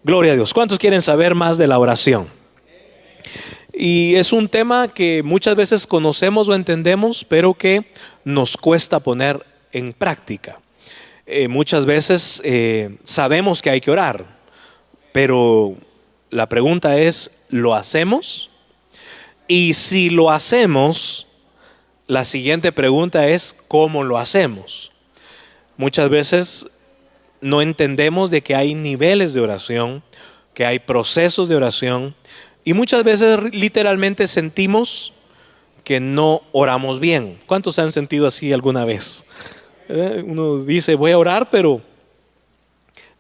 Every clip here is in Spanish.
Gloria a Dios. ¿Cuántos quieren saber más de la oración? Y es un tema que muchas veces conocemos o entendemos, pero que nos cuesta poner en práctica. Muchas veces sabemos que hay que orar, pero la pregunta es, ¿lo hacemos? Y si lo hacemos, la siguiente pregunta es, ¿cómo lo hacemos? Muchas veces no entendemos de que hay niveles de oración, que hay procesos de oración, y muchas veces literalmente sentimos que no oramos bien. ¿Cuántos se han sentido así alguna vez? Uno dice, voy a orar, pero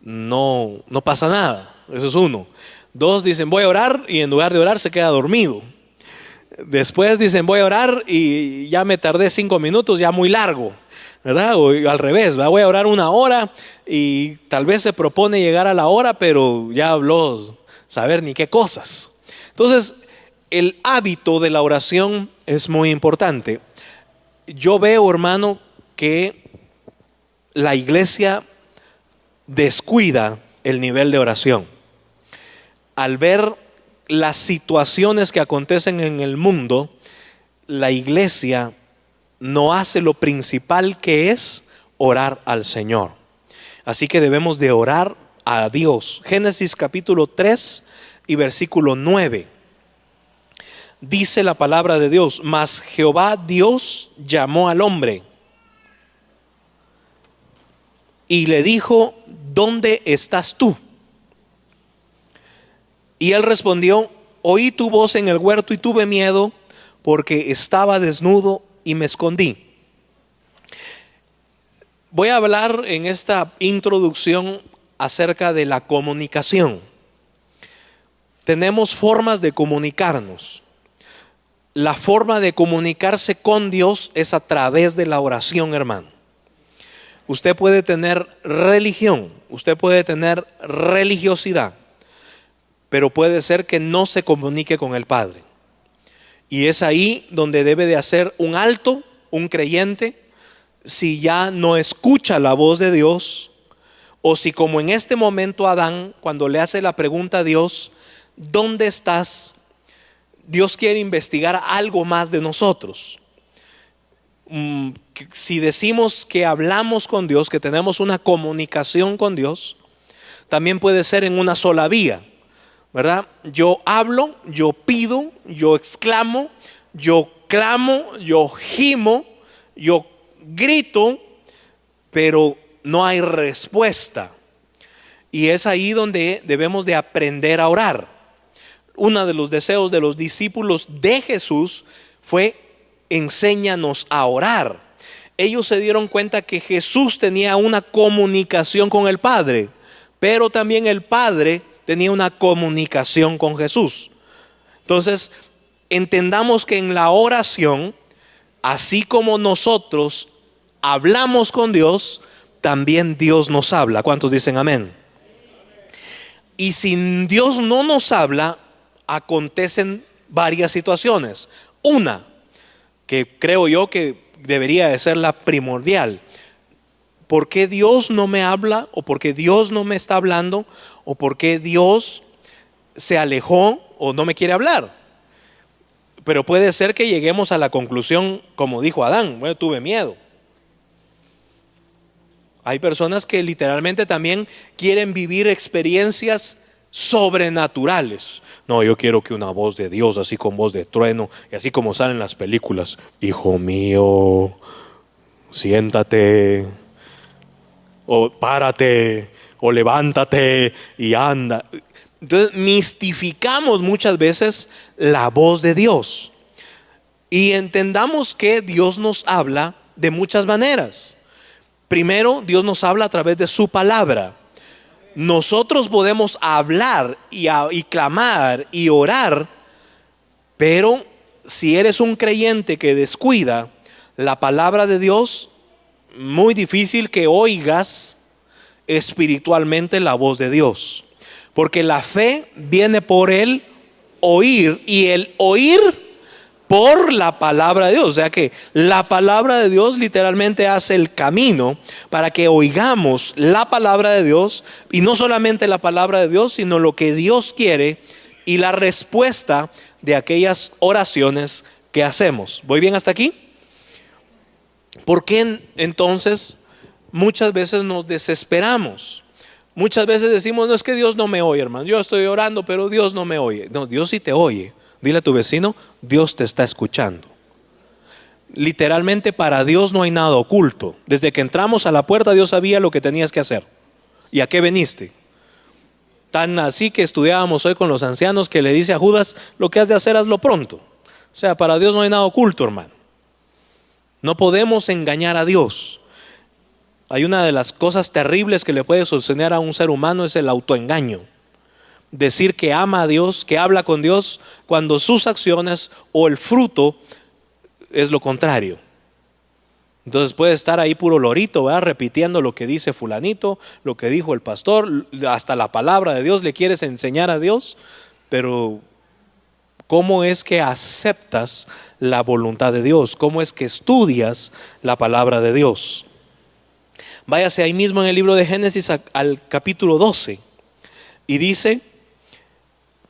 no pasa nada. Eso es uno. Dos dicen, voy a orar, y en lugar de orar se queda dormido. Después dicen, voy a orar y ya me tardé 5 minutos, ya muy largo, ¿verdad? O al revés, ¿verdad? Voy a orar 1 hora y tal vez se propone llegar a la hora, pero ya habló saber ni qué cosas. Entonces, el hábito de la oración es muy importante. Yo veo, hermano, que la iglesia descuida el nivel de oración. Al ver las situaciones que acontecen en el mundo, la iglesia no hace lo principal, que es orar al Señor. Así que debemos de orar a Dios. Génesis capítulo 3 y versículo 9. Dice la palabra de Dios: mas Jehová Dios llamó al hombre y le dijo, ¿dónde estás tú? Y él respondió, oí tu voz en el huerto y tuve miedo porque estaba desnudo y me escondí. Voy a hablar en esta introducción acerca de la comunicación. Tenemos formas de comunicarnos. La forma de comunicarse con Dios es a través de la oración, hermano. Usted puede tener religión, usted puede tener religiosidad, pero puede ser que no se comunique con el Padre. Y es ahí donde debe de hacer un alto, un creyente, si ya no escucha la voz de Dios, o si como en este momento Adán, cuando le hace la pregunta a Dios, ¿dónde estás? Dios quiere investigar algo más de nosotros. Si decimos que hablamos con Dios, que tenemos una comunicación con Dios, también puede ser en una sola vía, ¿verdad? Yo hablo, yo pido, yo exclamo, yo clamo, yo gimo, yo grito, pero no hay respuesta. Y es ahí donde debemos de aprender a orar. Uno de los deseos de los discípulos de Jesús fue: enséñanos a orar. Ellos se dieron cuenta que Jesús tenía una comunicación con el Padre, pero también el Padre tenía una comunicación con Jesús. Entonces, entendamos que en la oración, así como nosotros hablamos con Dios, también Dios nos habla. ¿Cuántos dicen amén? Y si Dios no nos habla, acontecen varias situaciones. Una, que creo yo que debería de ser la primordial: ¿por qué Dios no me habla? ¿O por qué Dios no me está hablando? ¿O por qué Dios se alejó o no me quiere hablar? Pero puede ser que lleguemos a la conclusión, como dijo Adán: bueno, tuve miedo. Hay personas que literalmente también quieren vivir experiencias sobrenaturales. No, yo quiero que una voz de Dios, así con voz de trueno, y así como salen las películas: hijo mío, siéntate, o párate, o levántate y anda. Entonces mistificamos muchas veces la voz de Dios. Y entendamos que Dios nos habla de muchas maneras. Primero, Dios nos habla a través de su palabra. Nosotros podemos hablar y clamar y orar, pero si eres un creyente que descuida la palabra de Dios, muy difícil que oigas espiritualmente la voz de Dios. Porque la fe viene por el oír, y el oír por la palabra de Dios. O sea que la palabra de Dios literalmente hace el camino para que oigamos la palabra de Dios, y no solamente la palabra de Dios, sino lo que Dios quiere y la respuesta de aquellas oraciones que hacemos. ¿Voy bien hasta aquí? ¿Por qué entonces muchas veces nos desesperamos? Muchas veces decimos, no, es que Dios no me oye, hermano. Yo estoy orando, pero Dios no me oye. No, Dios sí te oye. Dile a tu vecino, Dios te está escuchando. Literalmente, para Dios no hay nada oculto. Desde que entramos a la puerta, Dios sabía lo que tenías que hacer. ¿Y a qué veniste? Tan así que estudiábamos hoy con los ancianos, que le dice a Judas, lo que has de hacer, hazlo pronto. O sea, para Dios no hay nada oculto, hermano. No podemos engañar a Dios. Hay una de las cosas terribles que le puede suceder a un ser humano, es el autoengaño. Decir que ama a Dios, que habla con Dios, cuando sus acciones o el fruto es lo contrario. Entonces puede estar ahí puro lorito, ¿verdad? Repitiendo lo que dice fulanito, lo que dijo el pastor, hasta la palabra de Dios le quieres enseñar a Dios, pero ¿cómo es que aceptas la voluntad de Dios? ¿Cómo es que estudias la palabra de Dios? Váyase ahí mismo en el libro de Génesis al capítulo 12 y dice: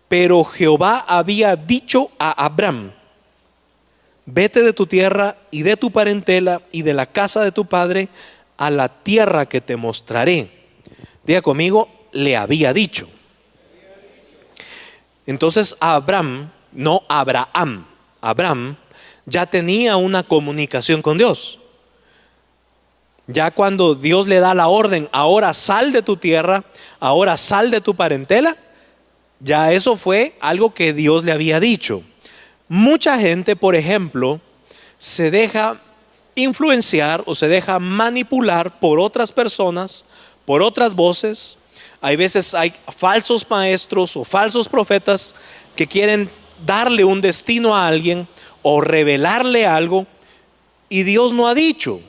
pero Jehová había dicho a Abraham, vete de tu tierra y de tu parentela y de la casa de tu padre a la tierra que te mostraré. Diga conmigo, le había dicho. Entonces Abraham, no Abraham, Abraham ya tenía una comunicación con Dios. Ya cuando Dios le da la orden, ahora sal de tu tierra, ahora sal de tu parentela, ya eso fue algo que Dios le había dicho. Mucha gente, por ejemplo, se deja influenciar o se deja manipular por otras personas, por otras voces. Hay veces hay falsos maestros o falsos profetas que quieren darle un destino a alguien o revelarle algo, y Dios no ha dicho.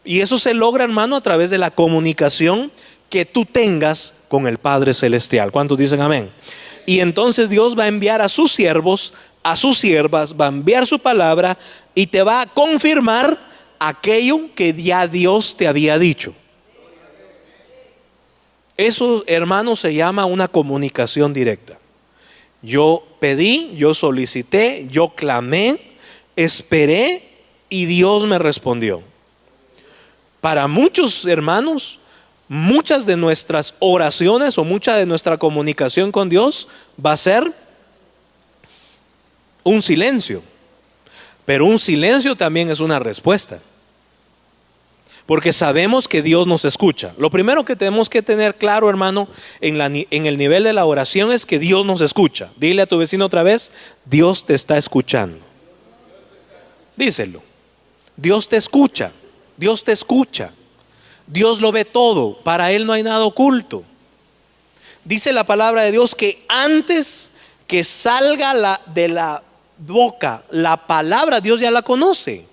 Y eso se logra, hermano, a través de la comunicación que tú tengas con el Padre Celestial. ¿Cuántos dicen amén? Y entonces Dios va a enviar a sus siervos, a sus siervas, va a enviar su palabra y te va a confirmar aquello que ya Dios te había dicho. Eso, hermano, se llama una comunicación directa. Yo pedí, yo solicité, yo clamé, esperé y Dios me respondió. Para muchos hermanos, muchas de nuestras oraciones o mucha de nuestra comunicación con Dios va a ser un silencio. Pero un silencio también es una respuesta. Porque sabemos que Dios nos escucha. Lo primero que tenemos que tener claro, hermano, en el nivel de la oración es que Dios nos escucha. Dile a tu vecino otra vez, Dios te está escuchando. Díselo. Dios te escucha. Dios te escucha. Dios lo ve todo. Para Él no hay nada oculto. Dice la palabra de Dios que antes que salga de la boca la palabra, Dios ya la conoce.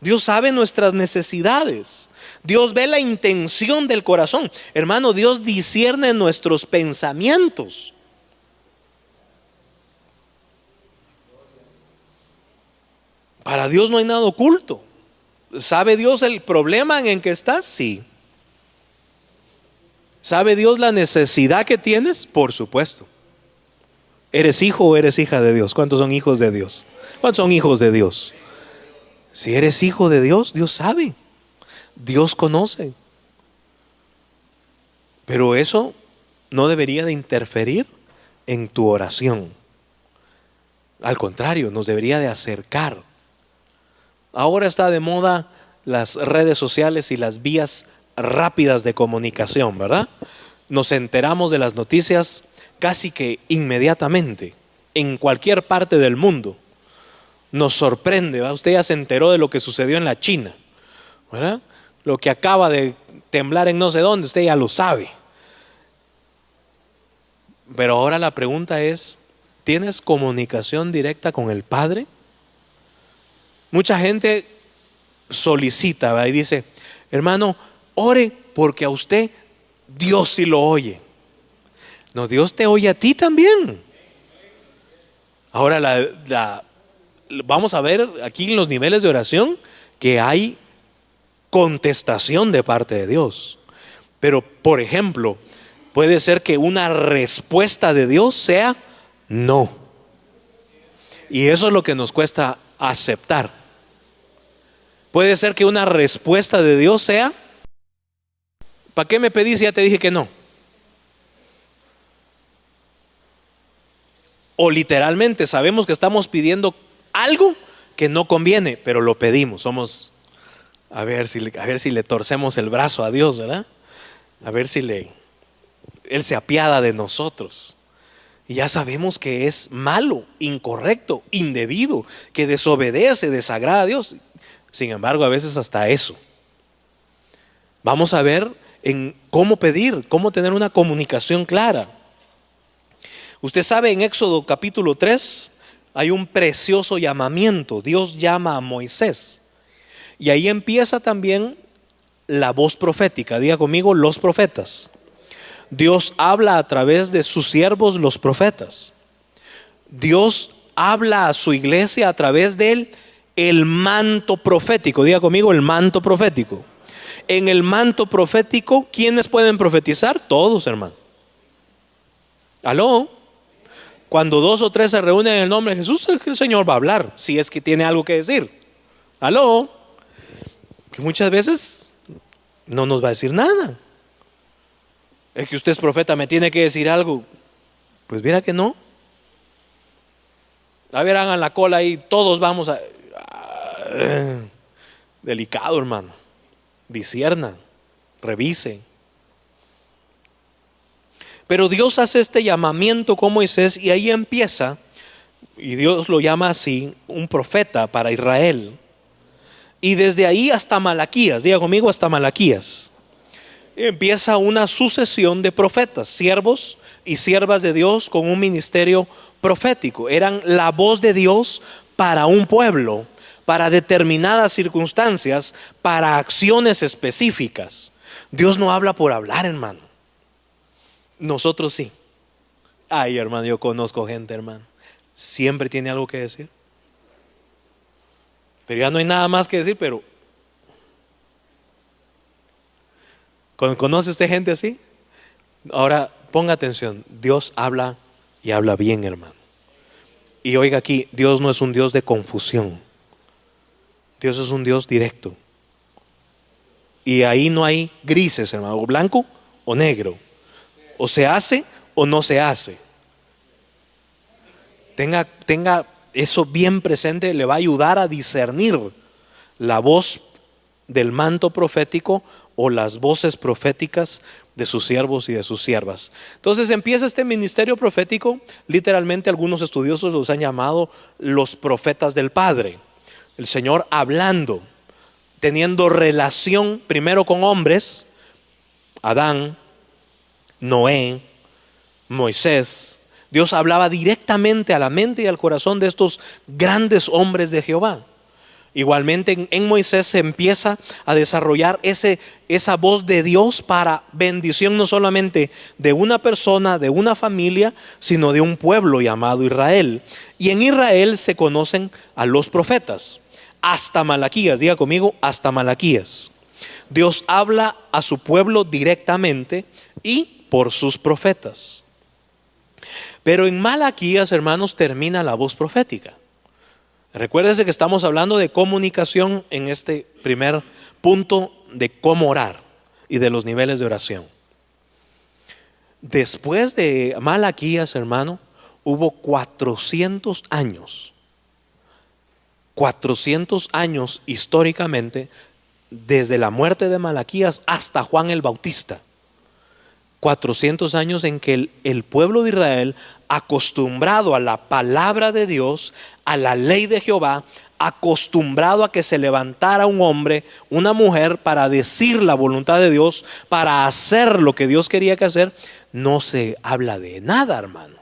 Dios sabe nuestras necesidades. Dios ve la intención del corazón. Hermano, Dios discierne nuestros pensamientos. Para Dios no hay nada oculto. ¿Sabe Dios el problema en que estás? Sí. ¿Sabe Dios la necesidad que tienes? Por supuesto. ¿Eres hijo o eres hija de Dios? ¿Cuántos son hijos de Dios? ¿Cuántos son hijos de Dios? Si eres hijo de Dios, Dios sabe. Dios conoce. Pero eso no debería de interferir en tu oración. Al contrario, nos debería de acercar. Ahora está de moda las redes sociales y las vías rápidas de comunicación, ¿verdad? Nos enteramos de las noticias casi que inmediatamente, en cualquier parte del mundo. Nos sorprende, ¿verdad? Usted ya se enteró de lo que sucedió en la China, ¿verdad? Lo que acaba de temblar en no sé dónde, usted ya lo sabe. Pero ahora la pregunta es, ¿tienes comunicación directa con el Padre? Mucha gente solicita, ¿verdad? Y dice, hermano, ore porque a usted Dios sí lo oye. No, Dios te oye a ti también. Ahora vamos a ver aquí en los niveles de oración que hay contestación de parte de Dios. Pero, por ejemplo, puede ser que una respuesta de Dios sea no. Y eso es lo que nos cuesta aceptar. Puede ser que una respuesta de Dios sea: ¿para qué me pedís si ya te dije que no? O literalmente sabemos que estamos pidiendo algo que no conviene, pero lo pedimos. Somos, a ver si le torcemos el brazo a Dios, ¿verdad? A ver si Él se apiada de nosotros. Y ya sabemos que es malo, incorrecto, indebido, que desobedece, desagrada a Dios. Sin embargo, a veces hasta eso. Vamos a ver en cómo pedir, cómo tener una comunicación clara. Usted sabe, en Éxodo capítulo 3 hay un precioso llamamiento. Dios llama a Moisés. Y ahí empieza también la voz profética. Diga conmigo, los profetas. Dios habla a través de sus siervos, los profetas. Dios habla a su iglesia a través de el manto profético. Diga conmigo, el manto profético. En el manto profético, ¿quiénes pueden profetizar? Todos, hermano. ¿Aló? Cuando 2 o 3 se reúnen en el nombre de Jesús, el Señor va a hablar, si es que tiene algo que decir. ¿Aló? Que muchas veces no nos va a decir nada. Es que usted es profeta, me tiene que decir algo. Pues mira que no. A ver, hagan la cola ahí, todos vamos a... Delicado, hermano. Discierna, revise. Pero Dios hace este llamamiento con Moisés y ahí empieza, y Dios lo llama así, un profeta para Israel. Y desde ahí hasta Malaquías, diga conmigo, hasta Malaquías, empieza una sucesión de profetas, siervos y siervas de Dios con un ministerio profético. Eran la voz de Dios para un pueblo, para determinadas circunstancias, para acciones específicas. Dios no habla por hablar, hermano. Nosotros sí. Ay, hermano, yo conozco gente, hermano, siempre tiene algo que decir. Pero ya no hay nada más que decir, pero ¿conoce usted gente así? Ahora ponga atención, Dios habla y habla bien, hermano. Y oiga aquí, Dios no es un Dios de confusión. Dios es un Dios directo. Y ahí no hay grises, hermano, o blanco o negro. O se hace o no se hace. Tenga eso bien presente, le va a ayudar a discernir la voz del manto profético o las voces proféticas de sus siervos y de sus siervas. Entonces empieza este ministerio profético. Literalmente algunos estudiosos los han llamado los profetas del Padre. El Señor hablando, teniendo relación primero con hombres, Adán, Noé, Moisés. Dios hablaba directamente a la mente y al corazón de estos grandes hombres de Jehová. Igualmente en Moisés se empieza a desarrollar esa voz de Dios para bendición no solamente de una persona, de una familia, sino de un pueblo llamado Israel. Y en Israel se conocen a los profetas, hasta Malaquías. Diga conmigo, hasta Malaquías. Dios habla a su pueblo directamente y por sus profetas. Pero en Malaquías, hermanos, termina la voz profética. Recuérdese que estamos hablando de comunicación en este primer punto de cómo orar y de los niveles de oración. Después de Malaquías, hermano, hubo 400 años. 400 años históricamente, desde la muerte de Malaquías hasta Juan el Bautista. 400 años en que el pueblo de Israel, acostumbrado a la palabra de Dios, a la ley de Jehová, acostumbrado a que se levantara un hombre, una mujer para decir la voluntad de Dios, para hacer lo que Dios quería que hacer, no se habla de nada, hermano.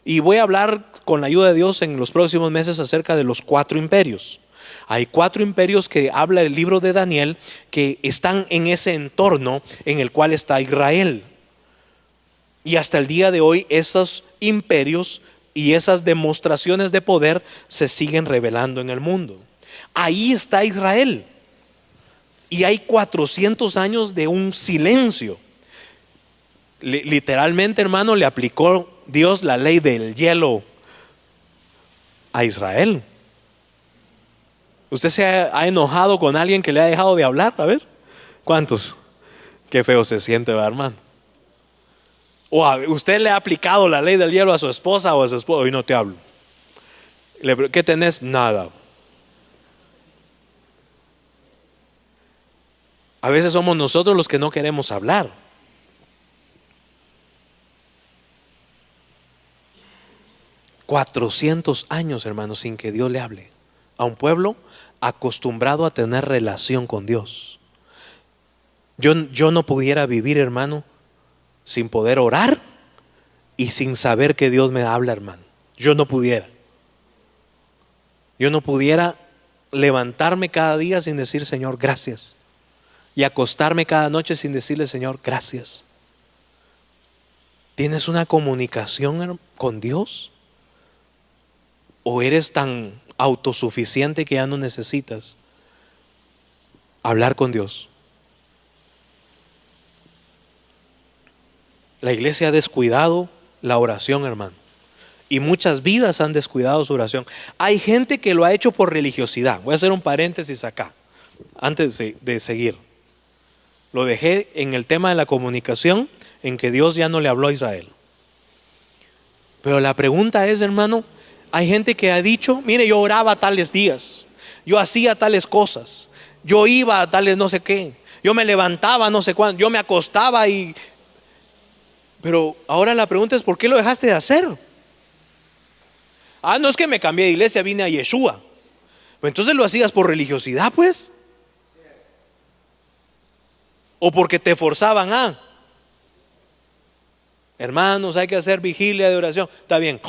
Y voy a hablar con la ayuda de Dios en los próximos meses acerca de los 4 imperios. Hay 4 imperios que habla el libro de Daniel, que están en ese entorno en el cual está Israel. Y hasta el día de hoy esos imperios y esas demostraciones de poder se siguen revelando en el mundo. Ahí está Israel. Y hay 400 años de un silencio. Literalmente, hermano, le aplicó Dios la ley del hielo a Israel. ¿Usted se ha enojado con alguien que le ha dejado de hablar? A ver, ¿cuántos? Qué feo se siente, ¿verdad, hermano? O usted le ha aplicado la ley del hielo a su esposa o a su esposo. Hoy no te hablo. ¿Qué tenés? Nada. A veces somos nosotros los que no queremos hablar. $400 años, hermanos, sin que Dios le hable a un pueblo acostumbrado a tener relación con Dios. Yo no pudiera vivir, hermano, sin poder orar y sin saber que Dios me habla, hermano. Yo no pudiera levantarme cada día sin decir Señor, gracias, y acostarme cada noche sin decirle Señor, gracias. ¿Tienes una comunicación con Dios? ¿O eres tan autosuficiente que ya no necesitas hablar con Dios? La iglesia ha descuidado la oración, hermano, y muchas vidas han descuidado su oración. Hay gente que lo ha hecho por religiosidad. Voy a hacer un paréntesis acá antes de seguir. Lo dejé en el tema de la comunicación, en que Dios ya no le habló a Israel. Pero la pregunta es, hermano, hay gente que ha dicho, mire, yo oraba tales días, yo hacía tales cosas, yo iba a tales no sé qué, yo me levantaba no sé cuándo, yo me acostaba y... Pero ahora la pregunta es, ¿por qué lo dejaste de hacer? No es que me cambié de iglesia, vine a Yeshua. Pues entonces lo hacías por religiosidad, pues. O porque te forzaban a. Hermanos, hay que hacer vigilia de oración. Está bien.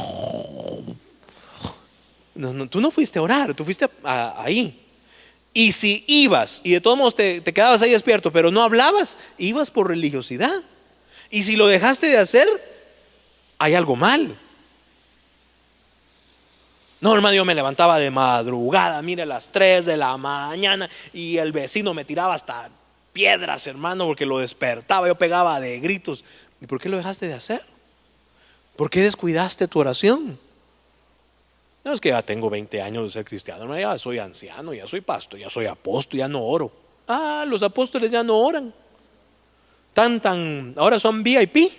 No, tú no fuiste a orar, tú fuiste ahí. Y si ibas y de todos modos te quedabas ahí despierto, pero no hablabas, ibas por religiosidad. Y si lo dejaste de hacer, hay algo mal. No, hermano, yo me levantaba de madrugada, mire, a las 3 de la mañana, y el vecino me tiraba hasta piedras, hermano, porque lo despertaba, yo pegaba de gritos. ¿Y por qué lo dejaste de hacer? ¿Por qué descuidaste tu oración? No, es que ya tengo 20 años de ser cristiano, ya soy anciano, ya soy pastor, ya soy apóstol, ya no oro. Los apóstoles ya no oran. Ahora son VIP,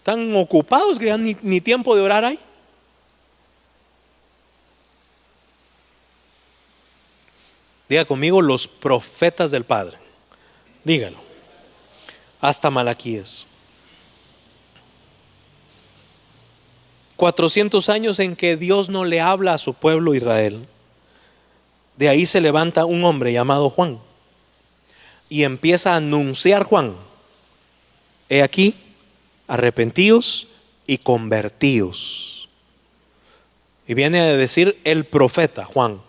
tan ocupados que ya ni tiempo de orar hay. Diga conmigo, los profetas del Padre. Dígalo. Hasta Malaquías. 400 años en que Dios no le habla a su pueblo Israel. De ahí se levanta un hombre llamado Juan y empieza a anunciar Juan: he aquí, arrepentíos y convertíos. Y viene a decir el profeta Juan: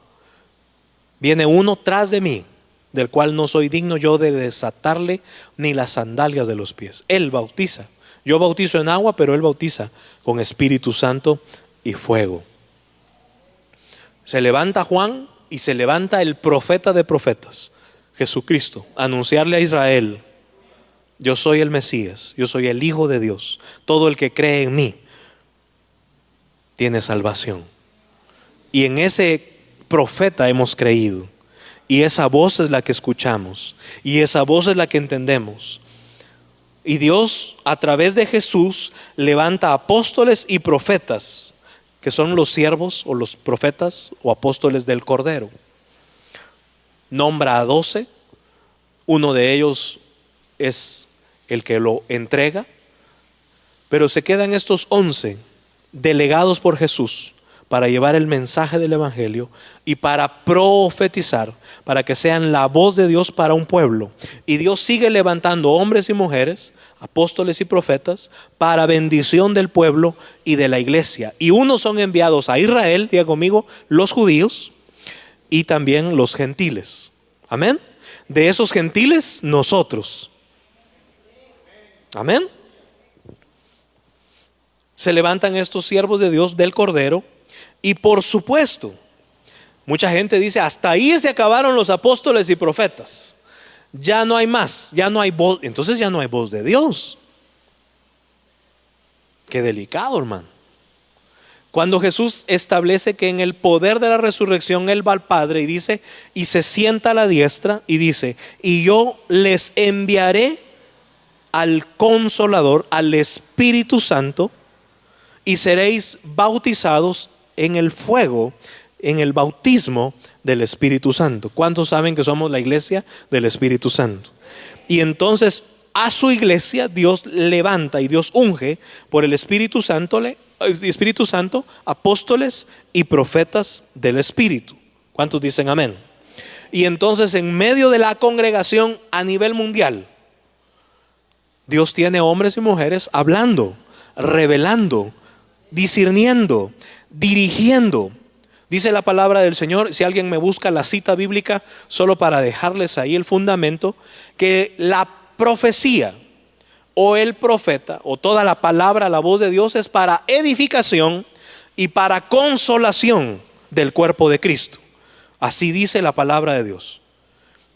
viene uno tras de mí, del cual no soy digno yo de desatarle ni las sandalias de los pies. Él bautiza. Yo bautizo en agua, pero él bautiza con Espíritu Santo y fuego. Se levanta Juan y se levanta el profeta de profetas, Jesucristo, a anunciarle a Israel: yo soy el Mesías, yo soy el Hijo de Dios. Todo el que cree en mí tiene salvación. Y en ese profeta hemos creído. Y esa voz es la que escuchamos. Y esa voz es la que entendemos. Y Dios, a través de Jesús, levanta apóstoles y profetas, que son los siervos o los profetas o apóstoles del Cordero. Nombra a 12. Uno de ellos es el que lo entrega. Pero se quedan estos 11 delegados por Jesús para llevar el mensaje del Evangelio y para profetizar, para que sean la voz de Dios para un pueblo. Y Dios sigue levantando hombres y mujeres, apóstoles y profetas, para bendición del pueblo y de la iglesia. Y unos son enviados a Israel, diga conmigo, los judíos, y también los gentiles. Amén. De esos gentiles, nosotros. Amén. Se levantan estos siervos de Dios del Cordero y por supuesto, mucha gente dice, hasta ahí se acabaron los apóstoles y profetas. Ya no hay más, ya no hay voz, entonces ya no hay voz de Dios. Qué delicado, hermano. Cuando Jesús establece que en el poder de la resurrección Él va al Padre y dice, y se sienta a la diestra y dice, y yo les enviaré al Consolador, al Espíritu Santo, y seréis bautizados en el fuego, en el bautismo del Espíritu Santo. ¿Cuántos saben que somos la iglesia del Espíritu Santo? Y entonces a su iglesia Dios levanta y Dios unge por el Espíritu Santo apóstoles y profetas del Espíritu. ¿Cuántos dicen amén? Y entonces en medio de la congregación a nivel mundial, Dios tiene hombres y mujeres hablando, revelando, discerniendo, dirigiendo. Dice la palabra del Señor, si alguien me busca la cita bíblica, solo para dejarles ahí el fundamento, que la profecía o el profeta o toda la palabra, la voz de Dios es para edificación y para consolación del cuerpo de Cristo. Así dice la palabra de Dios.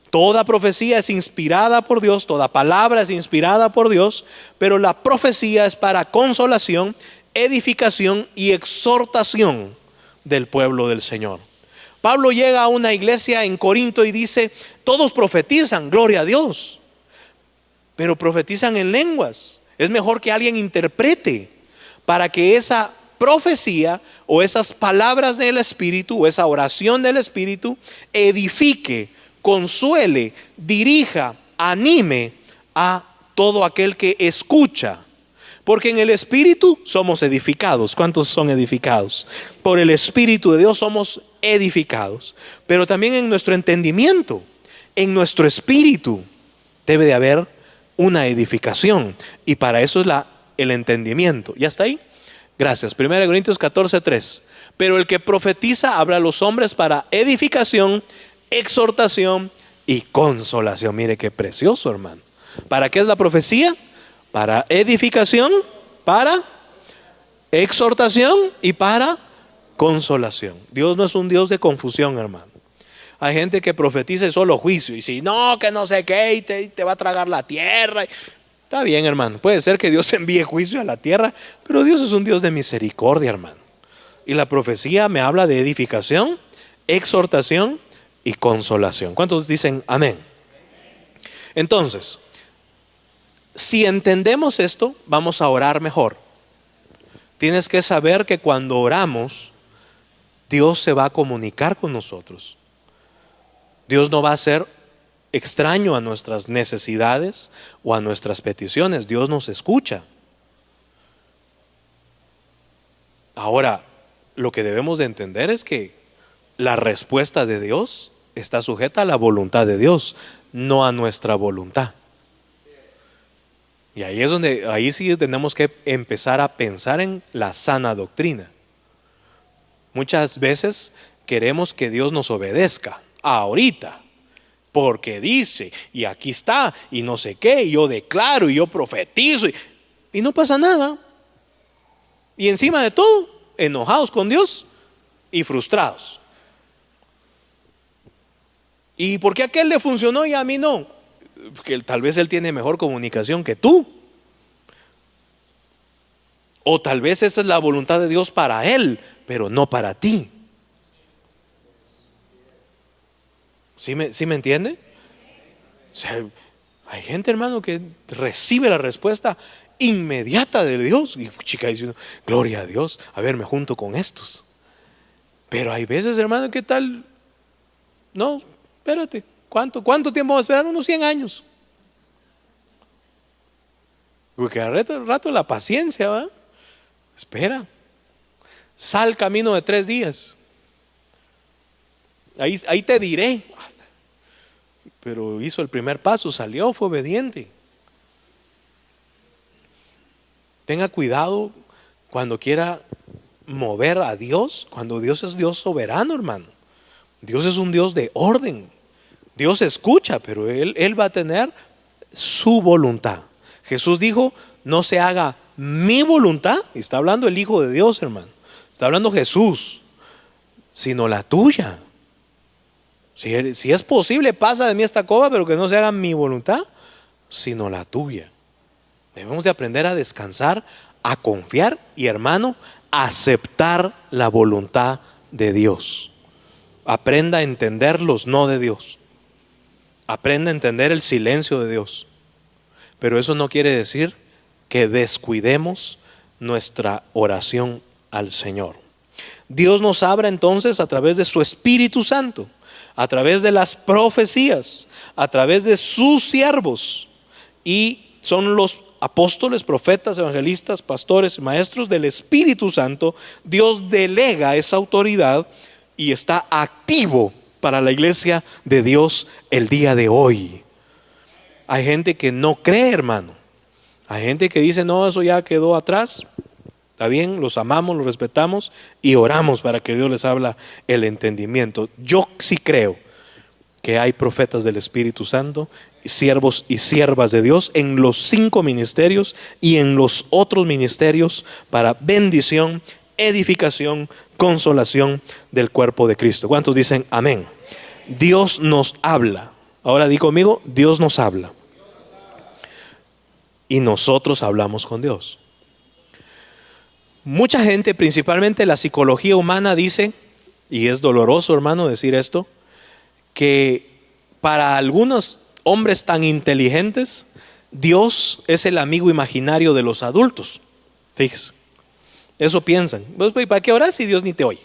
Toda profecía es inspirada por Dios, toda palabra es inspirada por Dios, pero la profecía es para consolación, edificación y exhortación del pueblo del Señor. Pablo llega a una iglesia en Corinto y dice, todos profetizan, gloria a Dios, pero profetizan en lenguas. Es mejor que alguien interprete para que esa profecía o esas palabras del Espíritu o esa oración del Espíritu edifique, consuele, dirija, anime a todo aquel que escucha. Porque en el Espíritu somos edificados. ¿Cuántos son edificados? Por el Espíritu de Dios somos edificados. Pero también en nuestro entendimiento, en nuestro espíritu, debe de haber una edificación. Y para eso es el entendimiento. ¿Ya está ahí? Gracias. 1 Corintios 14:3. Pero el que profetiza habla a los hombres para edificación, exhortación y consolación. Mire qué precioso, hermano. ¿Para qué es la profecía? Para edificación, para exhortación y para consolación. Dios no es un Dios de confusión, hermano. Hay gente que profetiza y solo juicio. Y si no, que no sé qué, y te va a tragar la tierra. Está bien, hermano. Puede ser que Dios envíe juicio a la tierra, pero Dios es un Dios de misericordia, hermano. Y la profecía me habla de edificación, exhortación y consolación. ¿Cuántos dicen amén? Entonces, si entendemos esto, vamos a orar mejor. Tienes que saber que cuando oramos, Dios se va a comunicar con nosotros. Dios no va a ser extraño a nuestras necesidades o a nuestras peticiones. Dios nos escucha. Ahora, lo que debemos de entender es que la respuesta de Dios está sujeta a la voluntad de Dios, no a nuestra voluntad. Y ahí sí tenemos que empezar a pensar en la sana doctrina. Muchas veces queremos que Dios nos obedezca ahorita, porque dice, y aquí está, y no sé qué, y yo declaro, y yo profetizo, y no pasa nada. Y encima de todo, enojados con Dios y frustrados. ¿Y por qué a aquel le funcionó y a mí no? Que tal vez él tiene mejor comunicación que tú. O tal vez esa es la voluntad de Dios para él, pero no para ti. ¿Sí me entiende? O sea, hay gente, hermano, que recibe la respuesta inmediata de Dios. Y chica dice, gloria a Dios, a ver, me junto con estos. Pero hay veces, hermano, ¿qué tal? No, espérate, ¿cuánto tiempo vamos a esperar? Unos 100 años. Porque al rato la paciencia, ¿va? Espera. Sal camino de 3 días. Ahí te diré. Pero hizo el primer paso, salió, fue obediente. Tenga cuidado cuando quiera mover a Dios, cuando Dios es Dios soberano, hermano. Dios es un Dios de orden. Dios escucha, pero Él va a tener su voluntad. Jesús dijo, no se haga mi voluntad, y está hablando el Hijo de Dios, hermano, está hablando Jesús, sino la tuya. Si es posible, pasa de mí esta copa, pero que no se haga mi voluntad, sino la tuya. Debemos de aprender a descansar, a confiar y, hermano, a aceptar la voluntad de Dios. Aprenda a entender los no de Dios. Aprenda a entender el silencio de Dios. Pero eso no quiere decir que descuidemos nuestra oración al Señor. Dios nos habla entonces a través de su Espíritu Santo, a través de las profecías, a través de sus siervos, y son los apóstoles, profetas, evangelistas, pastores y maestros del Espíritu Santo. Dios delega esa autoridad y está activo para la iglesia de Dios el día de hoy. Hay gente que no cree, hermano. Hay gente que dice, no, eso ya quedó atrás. Está bien, los amamos, los respetamos y oramos para que Dios les habla el entendimiento. Yo sí creo que hay profetas del Espíritu Santo, siervos y siervas de Dios en los 5 ministerios y en los otros ministerios para bendición, edificación, consolación del cuerpo de Cristo. ¿Cuántos dicen amén? Dios nos habla. Ahora di conmigo, Dios nos habla. Y nosotros hablamos con Dios. Mucha gente, principalmente la psicología humana, dice, y es doloroso, hermano, decir esto, que para algunos hombres tan inteligentes, Dios es el amigo imaginario de los adultos. Fíjese, eso piensan. Pues, ¿para qué orar si Dios ni te oye?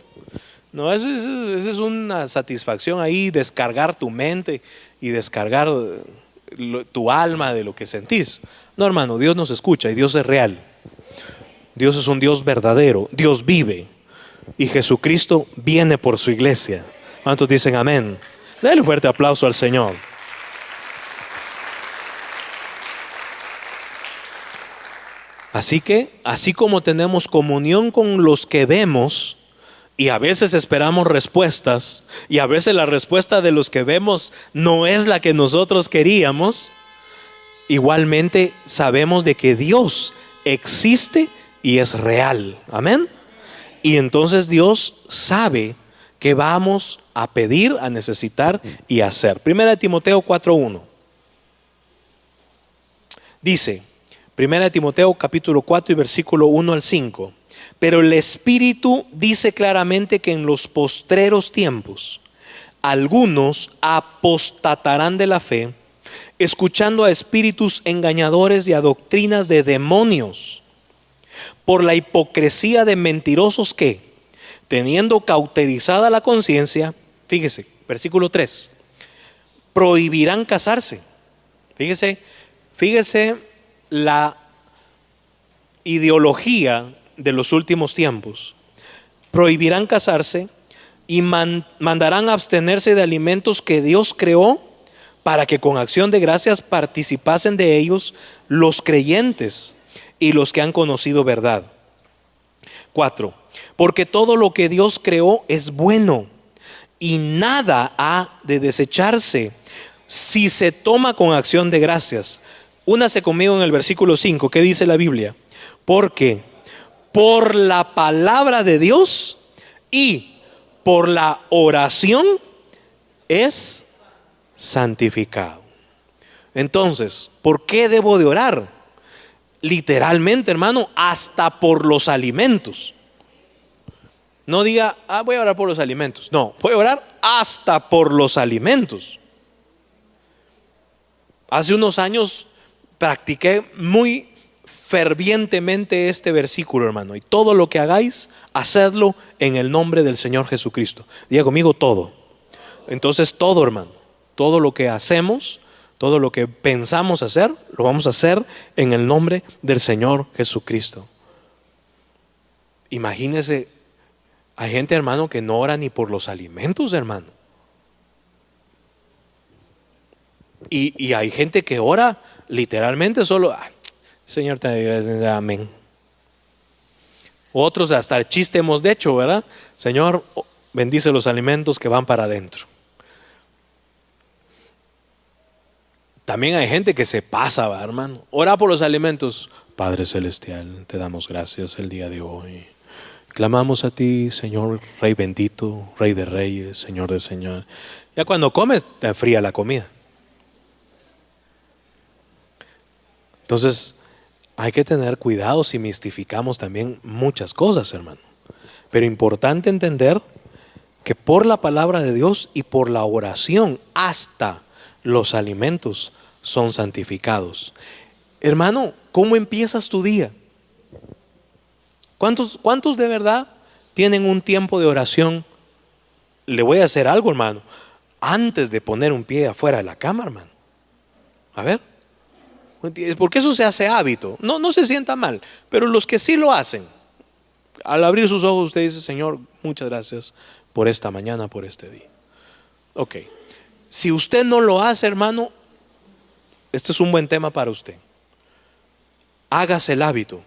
No, eso es una satisfacción ahí, descargar tu mente y descargar tu alma de lo que sentís. No, hermano, Dios nos escucha y Dios es real. Dios es un Dios verdadero, Dios vive y Jesucristo viene por su iglesia. ¿Cuántos dicen amén? Dale un fuerte aplauso al Señor. Así que, así como tenemos comunión con los que vemos, y a veces esperamos respuestas, y a veces la respuesta de los que vemos no es la que nosotros queríamos, igualmente sabemos de que Dios existe y es real. Amén. Y entonces Dios sabe que vamos a pedir, a necesitar y a hacer. Primera de Timoteo 4:1 dice, Primera de Timoteo capítulo 4 y versículo 1 al 5: pero el Espíritu dice claramente que en los postreros tiempos algunos apostatarán de la fe, escuchando a espíritus engañadores y a doctrinas de demonios, por la hipocresía de mentirosos que, teniendo cauterizada la conciencia, fíjese, versículo 3, prohibirán casarse. Fíjese la ideología de los últimos tiempos. Prohibirán casarse y mandarán abstenerse de alimentos que Dios creó para que con acción de gracias participasen de ellos los creyentes y los que han conocido verdad. 4. Porque todo lo que Dios creó es bueno y nada ha de desecharse si se toma con acción de gracias. Únase conmigo en el versículo 5. ¿Qué dice la Biblia? Porque por la palabra de Dios y por la oración es santificado. Entonces, ¿por qué debo de orar? Literalmente, hermano, hasta por los alimentos. No diga, voy a orar por los alimentos. No, voy a orar hasta por los alimentos. Hace unos años practiqué muy fervientemente este versículo, hermano. Y todo lo que hagáis, hacedlo en el nombre del Señor Jesucristo. Diga conmigo todo. Entonces todo, hermano, todo lo que hacemos, todo lo que pensamos hacer, lo vamos a hacer en el nombre del Señor Jesucristo. Imagínese, hay gente, hermano, que no ora ni por los alimentos, hermano. Y hay gente que ora literalmente solo, Señor, te diré, amén. Otros hasta el chiste hemos hecho, ¿verdad? Señor, bendice los alimentos que van para adentro. También hay gente que se pasa, ¿verdad, hermano? Ora por los alimentos. Padre Celestial, te damos gracias el día de hoy. Clamamos a ti, Señor, Rey bendito, Rey de reyes, Señor de señores. Ya cuando comes, te enfría la comida. Entonces, hay que tener cuidado si mistificamos también muchas cosas, hermano. Pero importante entender que por la palabra de Dios y por la oración hasta los alimentos son santificados. Hermano, ¿cómo empiezas tu día? ¿Cuántos de verdad tienen un tiempo de oración? Le voy a hacer algo, hermano, antes de poner un pie afuera de la cama, hermano. A ver, porque eso se hace hábito. No se sienta mal, pero los que sí lo hacen, al abrir sus ojos usted dice: Señor, muchas gracias por esta mañana, por este día. Ok, si usted no lo hace, hermano, este es un buen tema para usted. Hágase el hábito.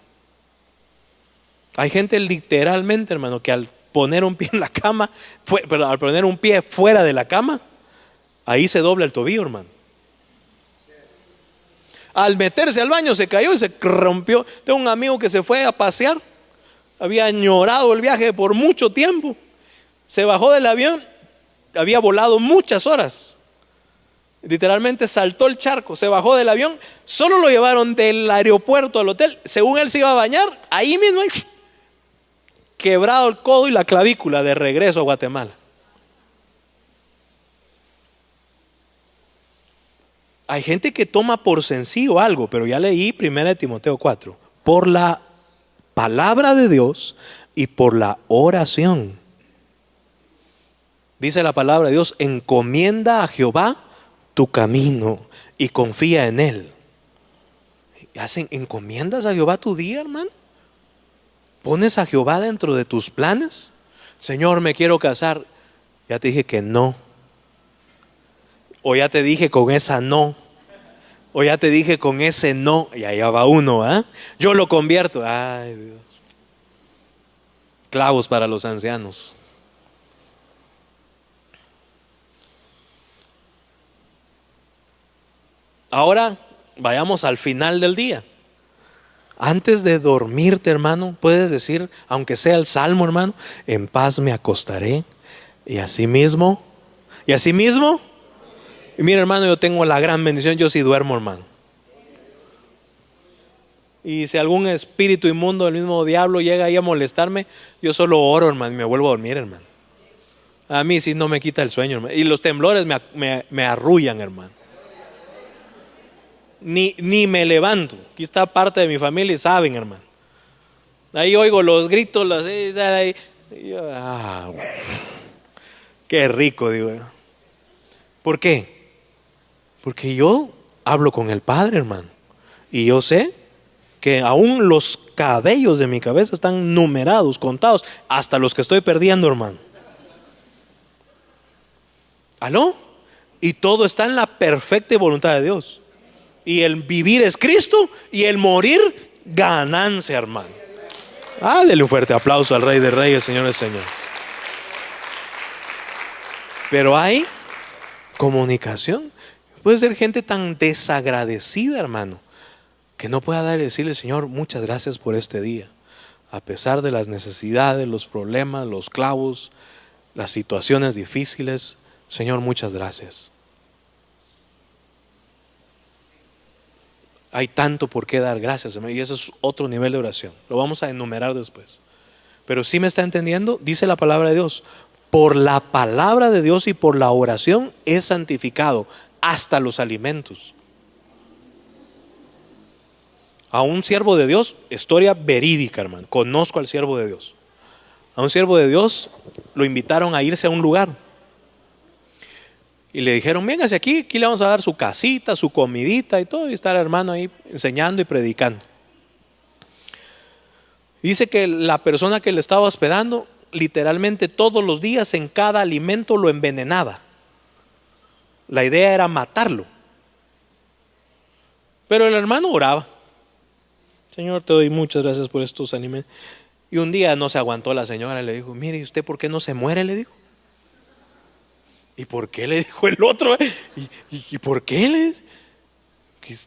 Hay gente literalmente, hermano, que al poner un pie en la cama, al poner un pie fuera de la cama, ahí se dobla el tobillo, hermano. Al meterse al baño se cayó y se rompió. Tengo un amigo que se fue a pasear, había añorado el viaje por mucho tiempo. Se bajó del avión, había volado muchas horas. Literalmente saltó el charco, se bajó del avión, solo lo llevaron del aeropuerto al hotel. Según él se iba a bañar, ahí mismo quebrado el codo y la clavícula de regreso a Guatemala. Hay gente que toma por sencillo algo, pero ya leí 1 Timoteo 4. Por la palabra de Dios y por la oración. Dice la palabra de Dios: encomienda a Jehová tu camino y confía en Él. ¿Encomiendas a Jehová tu día, hermano? ¿Pones a Jehová dentro de tus planes? Señor, me quiero casar. Ya te dije que no. O ya te dije con esa no. O ya te dije con ese no. Y allá va uno, ¿ah? Yo lo convierto. Ay, Dios. Clavos para los ancianos. Ahora vayamos al final del día. Antes de dormirte, hermano, puedes decir, aunque sea el salmo, hermano: en paz me acostaré y asimismo. Y mira, hermano, yo tengo la gran bendición, yo sí duermo, hermano. Y si algún espíritu inmundo del mismo diablo llega ahí a molestarme, yo solo oro, hermano, y me vuelvo a dormir, hermano. A mí sí no me quita el sueño, hermano. Y los temblores me arrullan, hermano. Ni me levanto. Aquí está parte de mi familia y saben, hermano. Ahí oigo los gritos, qué rico, digo. ¿Por qué? Porque yo hablo con el Padre, hermano. Y yo sé que aún los cabellos de mi cabeza están numerados, contados, hasta los que estoy perdiendo, hermano. ¿Aló? Y todo está en la perfecta voluntad de Dios. Y el vivir es Cristo y el morir ganancia, hermano. Dele un fuerte aplauso al Rey de Reyes, señores y señores. Pero hay comunicación. Puede ser gente tan desagradecida, hermano, que no pueda dar y decirle: Señor, muchas gracias por este día. A pesar de las necesidades, los problemas, los clavos, las situaciones difíciles, Señor, muchas gracias. Hay tanto por qué dar gracias, hermano, y ese es otro nivel de oración. Lo vamos a enumerar después. Pero si me está entendiendo, dice la palabra de Dios: por la palabra de Dios y por la oración es santificado hasta los alimentos. A un siervo de Dios, historia verídica, hermano, conozco al siervo de Dios. A un siervo de Dios lo invitaron a irse a un lugar y le dijeron: véngase aquí le vamos a dar su casita, su comidita y todo. Y está el hermano ahí enseñando y predicando. Dice que la persona que le estaba hospedando, literalmente todos los días en cada alimento lo envenenaba. La idea era matarlo. Pero el hermano oraba: Señor, te doy muchas gracias por estos alimentos. Y un día no se aguantó la señora y le dijo: mire, ¿usted por qué no se muere?, le dijo. ¿Y por qué?, le dijo el otro. ¿Y por qué?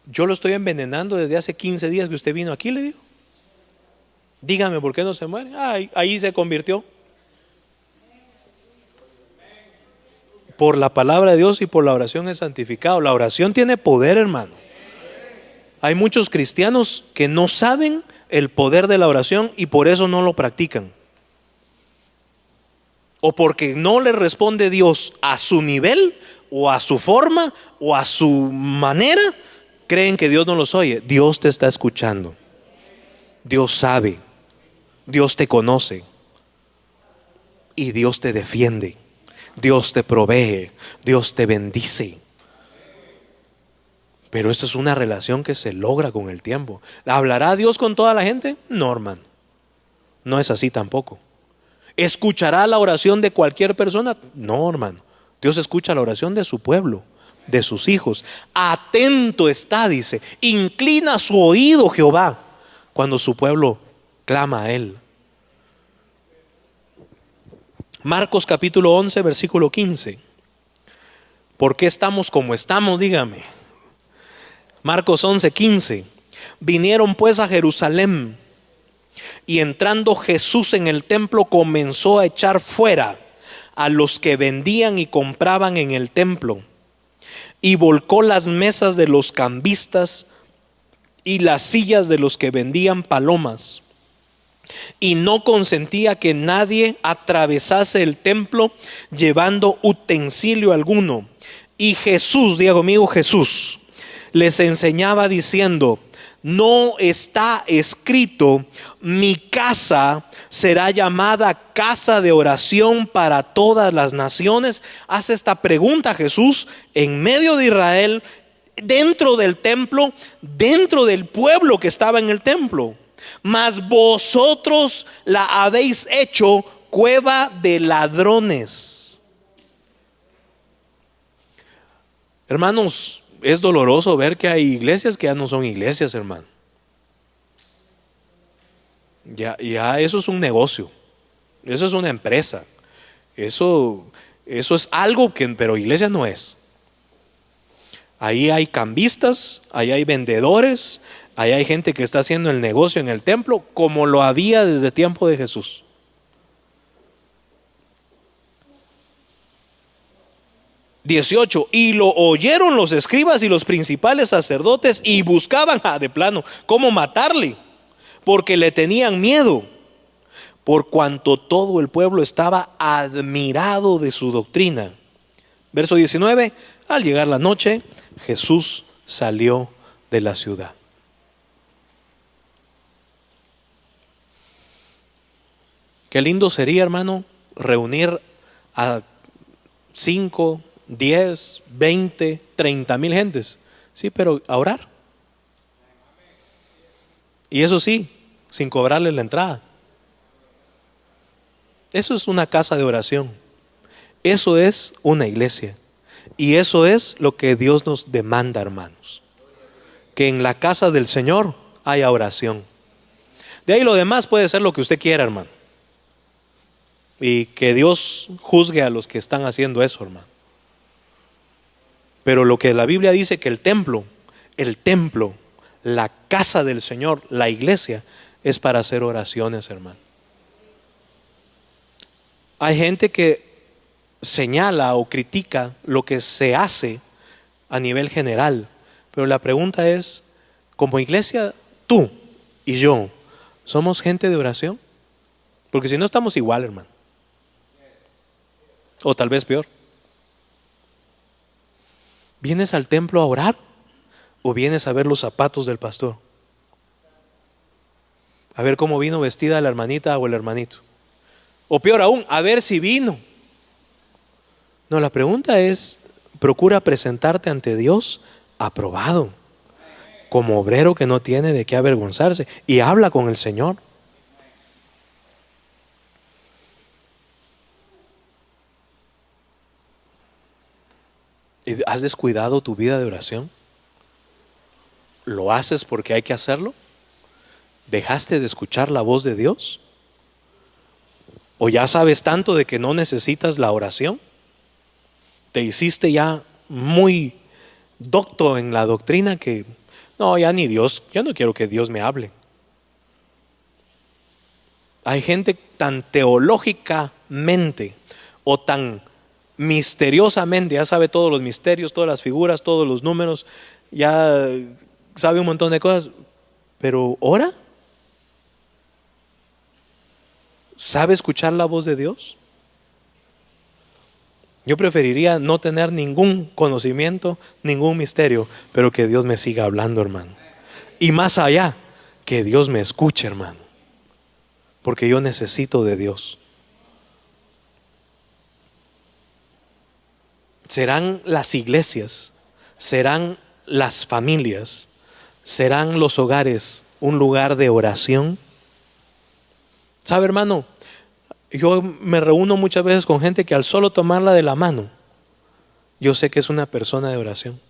Yo lo estoy envenenando desde hace 15 días que usted vino aquí, le digo. Dígame por qué no se muere. Ahí se convirtió. Por la palabra de Dios y por la oración es santificado. La oración tiene poder, hermano. Hay muchos cristianos que no saben el poder de la oración y por eso no lo practican. O porque no le responde Dios a su nivel, o a su forma, o a su manera, creen que Dios no los oye. Dios te está escuchando. Dios sabe. Dios te conoce. Y Dios te defiende. Dios te provee. Dios te bendice. Pero eso es una relación que se logra con el tiempo. ¿Hablará Dios con toda la gente? No, hermano. No es así tampoco. ¿Escuchará la oración de cualquier persona? No, hermano. Dios escucha la oración de su pueblo, de sus hijos. Atento está, dice. Inclina su oído, Jehová, cuando su pueblo clama a Él. Marcos capítulo 11, versículo 15. ¿Por qué estamos como estamos? Dígame. Marcos 11, 15. Vinieron pues a Jerusalén, y entrando Jesús en el templo comenzó a echar fuera a los que vendían y compraban en el templo, y volcó las mesas de los cambistas y las sillas de los que vendían palomas, y no consentía que nadie atravesase el templo llevando utensilio alguno. Y Jesús, diga conmigo, Jesús les enseñaba diciendo: ¿no está escrito, mi casa será llamada casa de oración para todas las naciones? Hace esta pregunta Jesús en medio de Israel, dentro del templo, dentro del pueblo que estaba en el templo. Mas vosotros la habéis hecho cueva de ladrones. Hermanos, es doloroso ver que hay iglesias que ya no son iglesias, hermano. Ya eso es un negocio. Eso es una empresa. Eso es algo que, pero iglesia no es. Ahí hay cambistas, ahí hay vendedores, ahí hay gente que está haciendo el negocio en el templo, como lo había desde tiempo de Jesús. Y lo oyeron los escribas y los principales sacerdotes y buscaban de plano cómo matarle, porque le tenían miedo, por cuanto todo el pueblo estaba admirado de su doctrina. Verso 19. Al llegar la noche, Jesús salió de la ciudad. Qué lindo sería, hermano, reunir a 5, 10, 20, 30 mil gentes. Sí, pero a orar. Y eso sí, sin cobrarle la entrada. Eso es una casa de oración. Eso es una iglesia. Y eso es lo que Dios nos demanda, hermanos. Que en la casa del Señor haya oración. De ahí lo demás puede ser lo que usted quiera, hermano. Y que Dios juzgue a los que están haciendo eso, hermano. Pero lo que la Biblia dice, que el templo, la casa del Señor, la iglesia, es para hacer oraciones, hermano. Hay gente que señala o critica lo que se hace a nivel general, pero la pregunta es, como iglesia, tú y yo, ¿somos gente de oración? Porque si no, estamos igual, hermano. O tal vez peor. ¿Vienes al templo a orar o vienes a ver los zapatos del pastor? A ver cómo vino vestida la hermanita o el hermanito. O peor aún, a ver si vino. No, la pregunta es, procura presentarte ante Dios aprobado, como obrero que no tiene de qué avergonzarse, y habla con el Señor. ¿Has descuidado tu vida de oración? ¿Lo haces porque hay que hacerlo? ¿Dejaste de escuchar la voz de Dios? ¿O ya sabes tanto de que no necesitas la oración? ¿Te hiciste ya muy docto en la doctrina que, no, ya ni Dios, yo no quiero que Dios me hable. Hay gente tan teológicamente o tan misteriosamente, ya sabe todos los misterios, todas las figuras, todos los números, ya sabe un montón de cosas, pero ¿ora? ¿Sabe escuchar la voz de Dios? Yo preferiría no tener ningún conocimiento, ningún misterio, pero que Dios me siga hablando, hermano. Y más allá, que Dios me escuche, hermano, porque yo necesito de Dios. Serán las iglesias, serán las familias, serán los hogares un lugar de oración. ¿Sabe, hermano? Yo me reúno muchas veces con gente que al solo tomarla de la mano, yo sé que es una persona de oración.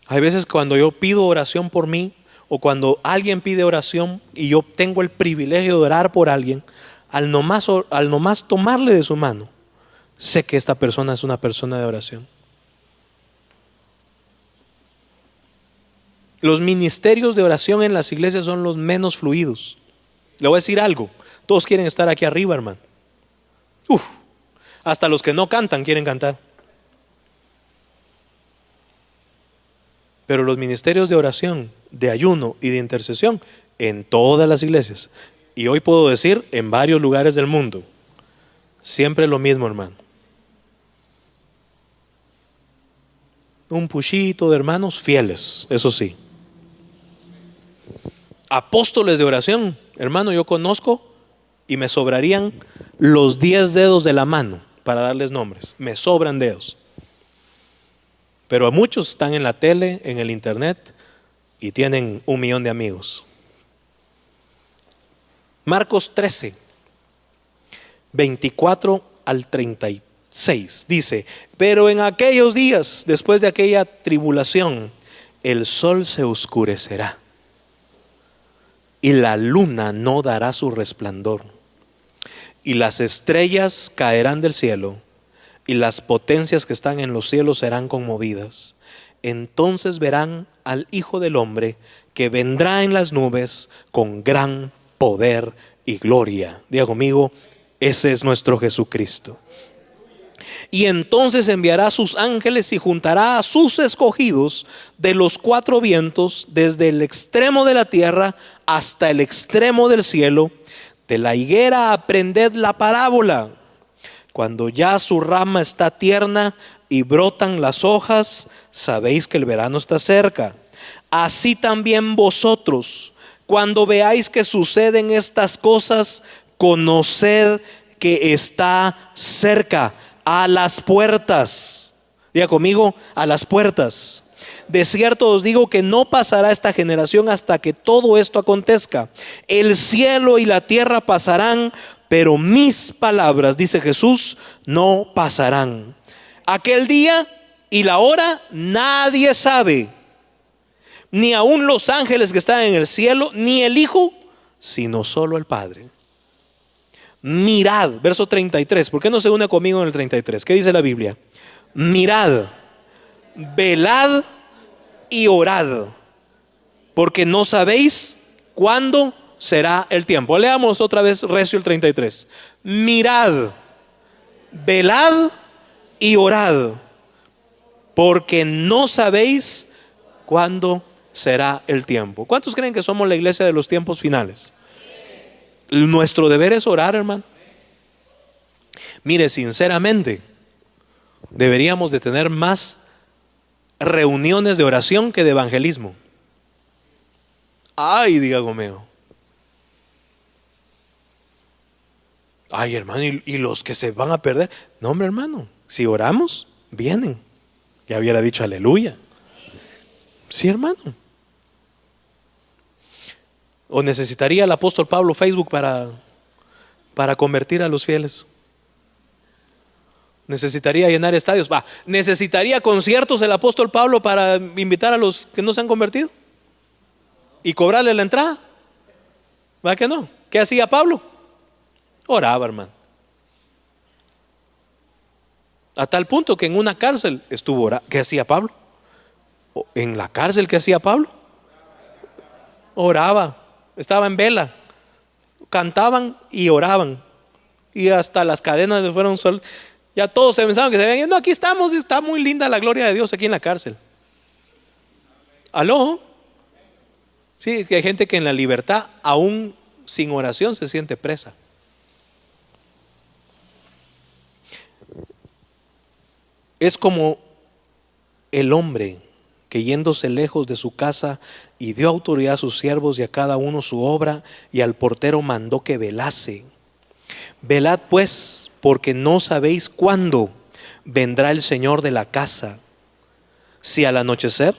Hay veces cuando yo pido oración por mí, o cuando alguien pide oración y yo tengo el privilegio de orar por alguien, al nomás tomarle de su mano, sé que esta persona es una persona de oración. Los ministerios de oración en las iglesias son los menos fluidos. Le voy a decir algo, todos quieren estar aquí arriba, hermano. Hasta los que no cantan quieren cantar. Pero los ministerios de oración, de ayuno y de intercesión en todas las iglesias, y hoy puedo decir en varios lugares del mundo, siempre lo mismo, hermano. Un puchito de hermanos fieles, eso sí. Apóstoles de oración, hermano, yo conozco y me sobrarían los 10 dedos de la mano para darles nombres. Me sobran dedos. Pero muchos están en la tele, en el internet y tienen 1 millón de amigos. Marcos 13, 24 al 36 dice: pero en aquellos días, después de aquella tribulación, el sol se oscurecerá y la luna no dará su resplandor, y las estrellas caerán del cielo, y las potencias que están en los cielos serán conmovidas. Entonces verán al Hijo del Hombre que vendrá en las nubes con gran poder y gloria. Diga conmigo, ese es nuestro Jesucristo. Y entonces enviará a sus ángeles y juntará a sus escogidos de los 4 vientos, desde el extremo de la tierra hasta el extremo del cielo. De la higuera aprended la parábola. Cuando ya su rama está tierna y brotan las hojas, sabéis que el verano está cerca. Así también vosotros, cuando veáis que suceden estas cosas, conoced que está cerca, a las puertas. Diga conmigo, a las puertas. De cierto os digo que no pasará esta generación hasta que todo esto acontezca. El cielo y la tierra pasarán, pero mis palabras, dice Jesús, no pasarán. Aquel día y la hora nadie sabe, ni aun los ángeles que están en el cielo, ni el Hijo, sino solo el Padre. Mirad, verso 33. ¿Por qué no se une conmigo en el 33? ¿Qué dice la Biblia? Mirad, velad y orad, porque no sabéis cuándo será el tiempo. Leamos otra vez recio el 33. Mirad, velad y orad, porque no sabéis cuándo será el tiempo. ¿Cuántos creen que somos la iglesia de los tiempos finales? Nuestro deber es orar, hermano. Mire, sinceramente, deberíamos de tener más reuniones de oración que de evangelismo. Ay, diga Gomeo. Ay, hermano, ¿y los que se van a perder? No, hombre, hermano, si oramos, vienen. Ya hubiera dicho aleluya. Sí, hermano. ¿O necesitaría el apóstol Pablo Facebook para convertir a los fieles? ¿Necesitaría llenar estadios? ¿Necesitaría conciertos el apóstol Pablo para invitar a los que no se han convertido? ¿Y cobrarle la entrada? ¿Va que no? ¿Qué hacía Pablo? Oraba, hermano. A tal punto que en una cárcel estuvo orando. ¿Qué hacía Pablo? En la cárcel, ¿qué hacía Pablo? Oraba, estaba en vela, cantaban y oraban. Y hasta las cadenas le fueron sol. Ya todos se pensaban que se habían ido. No, aquí estamos, está muy linda la gloria de Dios aquí en la cárcel. ¿Aló? Sí, que hay gente que en la libertad, aún sin oración, se siente presa. Es como el hombre que yéndose lejos de su casa y dio autoridad a sus siervos y a cada uno su obra, y al portero mandó que velase. Velad pues, porque no sabéis cuándo vendrá el Señor de la casa, si al anochecer,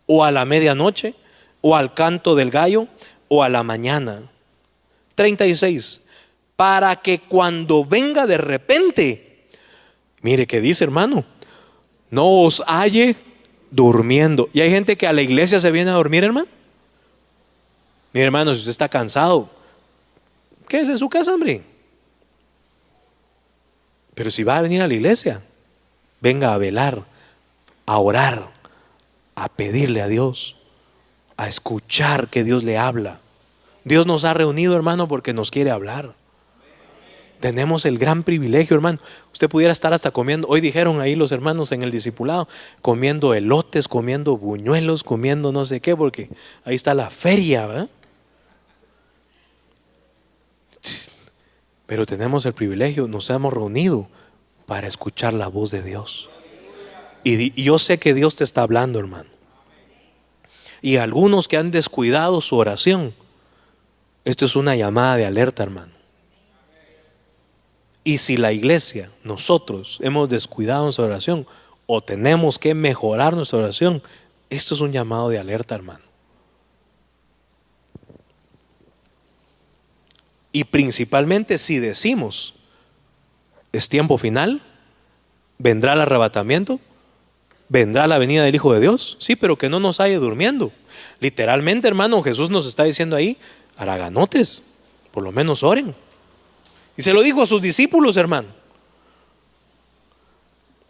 o a la medianoche, o al canto del gallo, o a la mañana. 36. Para que cuando venga de repente, mire que dice, hermano, no os halle durmiendo. Y hay gente que a la iglesia se viene a dormir, hermano. Mire, hermano, si usted está cansado, quédese en su casa, hombre. Pero si va a venir a la iglesia, venga a velar, a orar, a pedirle a Dios, a escuchar que Dios le habla. Dios nos ha reunido, hermano, porque nos quiere hablar. Tenemos el gran privilegio, hermano. Usted pudiera estar hasta comiendo. Hoy dijeron ahí los hermanos en el discipulado, comiendo elotes, comiendo buñuelos, comiendo no sé qué, porque ahí está la feria, ¿verdad? Pero tenemos el privilegio, nos hemos reunido para escuchar la voz de Dios. Y yo sé que Dios te está hablando, hermano. Y algunos que han descuidado su oración, esto es una llamada de alerta, hermano. Y si la iglesia, nosotros hemos descuidado nuestra oración o tenemos que mejorar nuestra oración, esto es un llamado de alerta, hermano. Y principalmente si decimos, es tiempo final, vendrá el arrebatamiento, vendrá la venida del Hijo de Dios, sí, pero que no nos haya durmiendo. Literalmente, hermano, Jesús nos está diciendo ahí, haraganotes, por lo menos oren. Y se lo dijo a sus discípulos, hermano.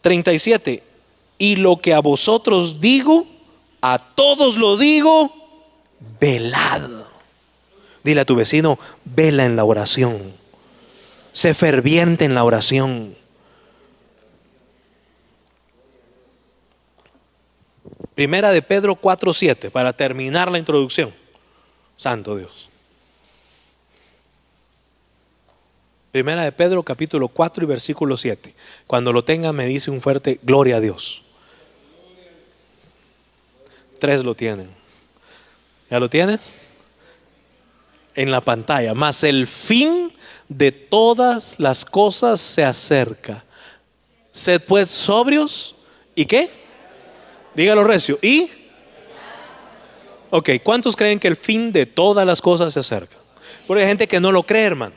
37. Y lo que a vosotros digo, a todos lo digo, velad. Dile a tu vecino, vela en la oración. Sé ferviente en la oración. Primera de Pedro 4:7, para terminar la introducción. Santo Dios. Primera de Pedro capítulo 4 y versículo 7. Cuando lo tenga me dice un fuerte gloria a Dios. 3 lo tienen. ¿Ya lo tienes? En la pantalla. Mas el fin de todas las cosas se acerca. Sed pues sobrios. ¿Y qué? Dígalo recio. ¿Y? Ok, ¿cuántos creen que el fin de todas las cosas se acerca? Porque hay gente que no lo cree, hermano.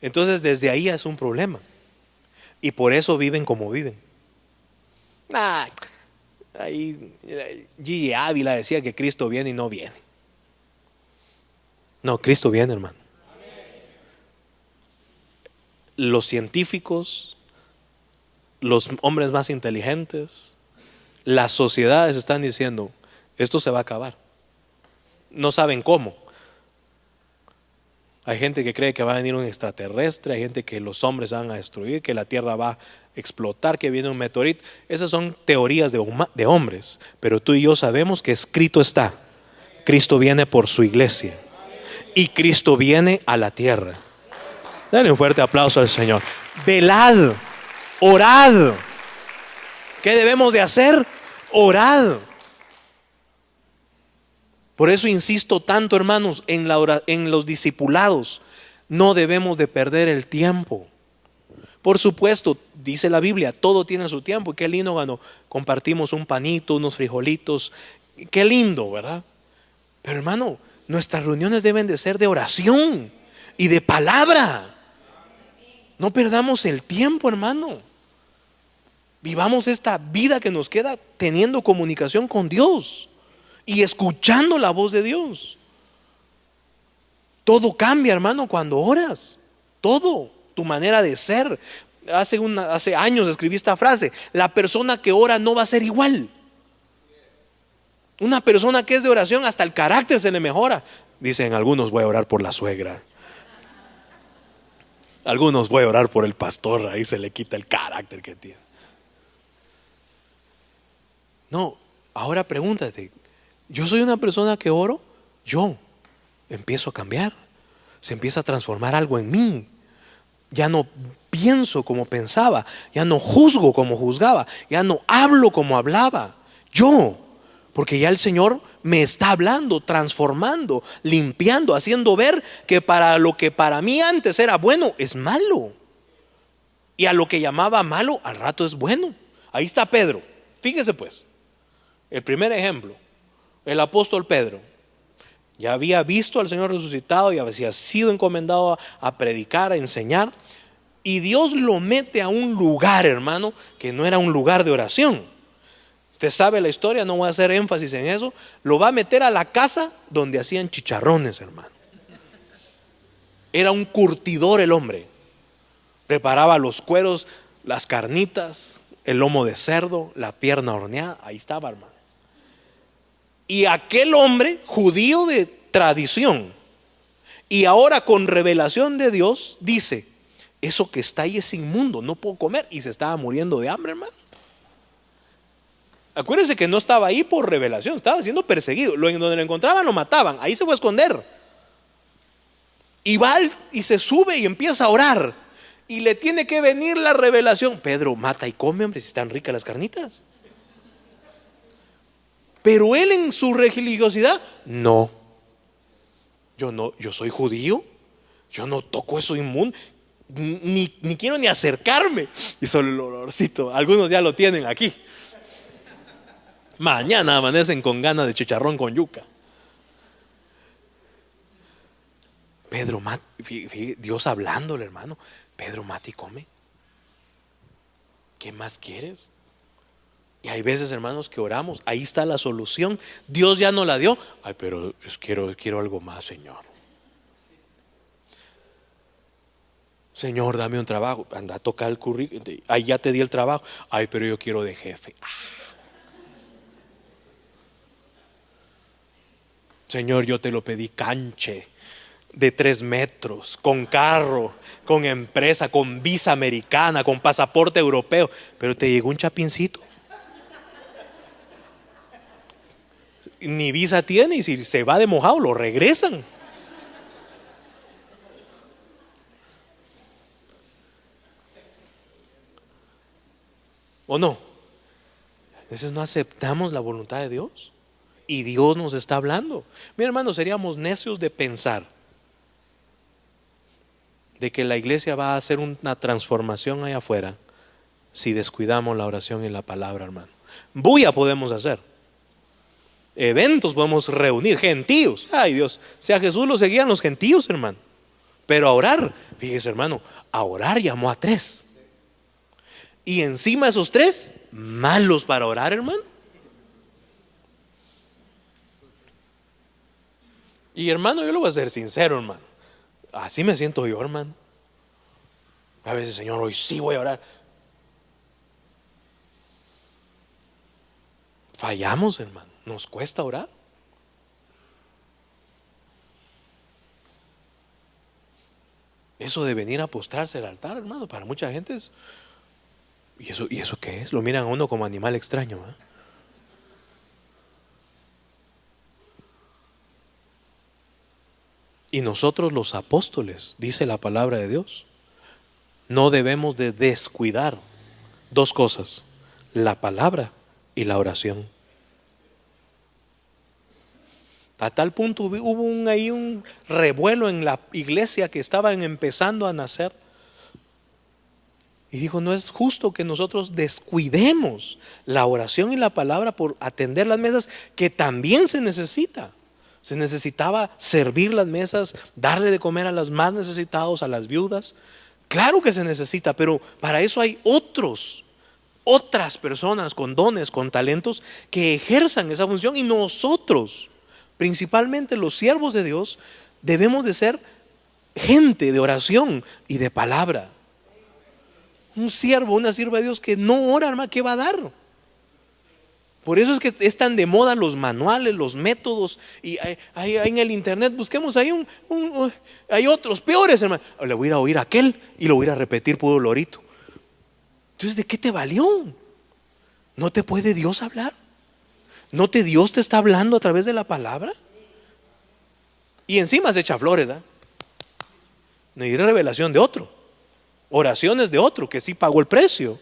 Entonces desde ahí es un problema. Y por eso viven como viven. Ahí Gigi Ávila decía que Cristo viene y no viene. No, Cristo viene, hermano. Los científicos, los hombres más inteligentes, las sociedades están diciendo, esto se va a acabar. No saben cómo. Hay gente que cree que va a venir un extraterrestre, hay gente que los hombres van a destruir, que la tierra va a explotar, que viene un meteorito. Esas son teorías de hombres, pero tú y yo sabemos que escrito está, Cristo viene por su iglesia y Cristo viene a la tierra. Dale un fuerte aplauso al Señor. Velad, orad. ¿Qué debemos de hacer? Orad. Por eso insisto tanto, hermanos, en los discipulados. No debemos de perder el tiempo. Por supuesto, dice la Biblia, todo tiene su tiempo. Qué lindo cuando compartimos un panito, unos frijolitos. Qué lindo, ¿verdad? Pero hermano, nuestras reuniones deben de ser de oración y de palabra. No perdamos el tiempo, hermano. Vivamos esta vida que nos queda teniendo comunicación con Dios y escuchando la voz de Dios. Todo cambia, hermano, cuando oras. Todo, tu manera de ser. hace años escribí esta frase: la persona que ora no va a ser igual. Una persona que es de oración, hasta el carácter se le mejora. Dicen algunos: voy a orar por la suegra. Algunos: voy a orar por el pastor. Ahí se le quita el carácter que tiene. No, ahora pregúntate: yo soy una persona que oro, yo empiezo a cambiar. Se empieza a transformar algo en mí. Ya no pienso como pensaba, ya no juzgo como juzgaba, ya no hablo como hablaba. Yo, porque ya el Señor me está hablando, transformando, limpiando, haciendo ver que para lo que para mí antes era bueno es malo, y a lo que llamaba malo al rato es bueno. Ahí está Pedro. Fíjese pues, el primer ejemplo, el apóstol Pedro. Ya había visto al Señor resucitado y había sido encomendado a predicar, a enseñar. Y Dios lo mete a un lugar, hermano, que no era un lugar de oración. Usted sabe la historia, no voy a hacer énfasis en eso. Lo va a meter a la casa donde hacían chicharrones, hermano. Era un curtidor el hombre. Preparaba los cueros, las carnitas, el lomo de cerdo, la pierna horneada. Ahí estaba, hermano. Y aquel hombre, judío de tradición, y ahora con revelación de Dios, dice: eso que está ahí es inmundo, no puedo comer. Y se estaba muriendo de hambre, hermano. Acuérdense que no estaba ahí por revelación, estaba siendo perseguido. Donde lo encontraban lo mataban, ahí se fue a esconder. Y va y se sube y empieza a orar. Y le tiene que venir la revelación: Pedro, mata y come, hombre, si están ricas las carnitas. Pero él en su religiosidad: no, yo soy judío, yo no toco eso inmundo, ni quiero ni acercarme. Y solo el olorcito, algunos ya lo tienen aquí. Mañana amanecen con ganas de chicharrón con yuca. Pedro, Dios hablándole, hermano: Pedro, mata y come. ¿Qué más quieres? Y hay veces, hermanos, que oramos, ahí está la solución, Dios ya no la dio. Ay, pero quiero algo más, Señor. Señor, dame un trabajo. Anda a tocar el currículum. Ahí ya te di el trabajo. Ay, pero yo quiero de jefe. Señor, yo te lo pedí canche de 3 metros, con carro, con empresa, con visa americana, con pasaporte europeo, pero te llegó un chapincito. Ni visa tiene, y si se va de mojado lo regresan. ¿O no? A veces no aceptamos la voluntad de Dios y Dios nos está hablando. Mi hermano, seríamos necios de pensar de que la iglesia va a hacer una transformación allá afuera si descuidamos la oración y la palabra, hermano. Bulla podemos hacer, eventos podemos reunir, gentíos. Ay Dios, si a Jesús lo seguían los gentíos, hermano. Pero a orar, fíjese, hermano, a orar llamó a 3. Y encima de esos 3, malos para orar, hermano. Y hermano, yo lo voy a ser sincero, hermano. Así me siento yo, hermano. A veces: Señor, hoy sí voy a orar. Fallamos, hermano. Nos cuesta orar. Eso de venir a postrarse al altar, hermano, para mucha gente es... ¿Y eso qué es? Lo miran a uno como animal extraño, ¿eh? Y nosotros los apóstoles, dice la palabra de Dios, no debemos de descuidar 2 cosas: la palabra y la oración. A tal punto hubo ahí un revuelo en la iglesia que estaban empezando a nacer. Y dijo: no es justo que nosotros descuidemos la oración y la palabra por atender las mesas, que también se necesita. Se necesitaba servir las mesas, darle de comer a los más necesitados, a las viudas. Claro que se necesita, pero para eso hay otras personas con dones, con talentos, que ejerzan esa función. Y nosotros, principalmente los siervos de Dios, debemos de ser gente de oración y de palabra. un siervo, una sierva de Dios que no ora, hermano, ¿qué va a dar? Por eso es que es tan de moda los manuales, los métodos. Y ahí en el internet busquemos ahí hay otros peores, hermano. Le voy a ir a oír a aquel y lo voy a ir a repetir puro lorito. Entonces, ¿de qué te valió? ¿No te puede Dios hablar? Dios te está hablando a través de la palabra? Y encima se echa flores, ¿verdad? Necesita revelación de otro, oraciones de otro que sí pagó el precio.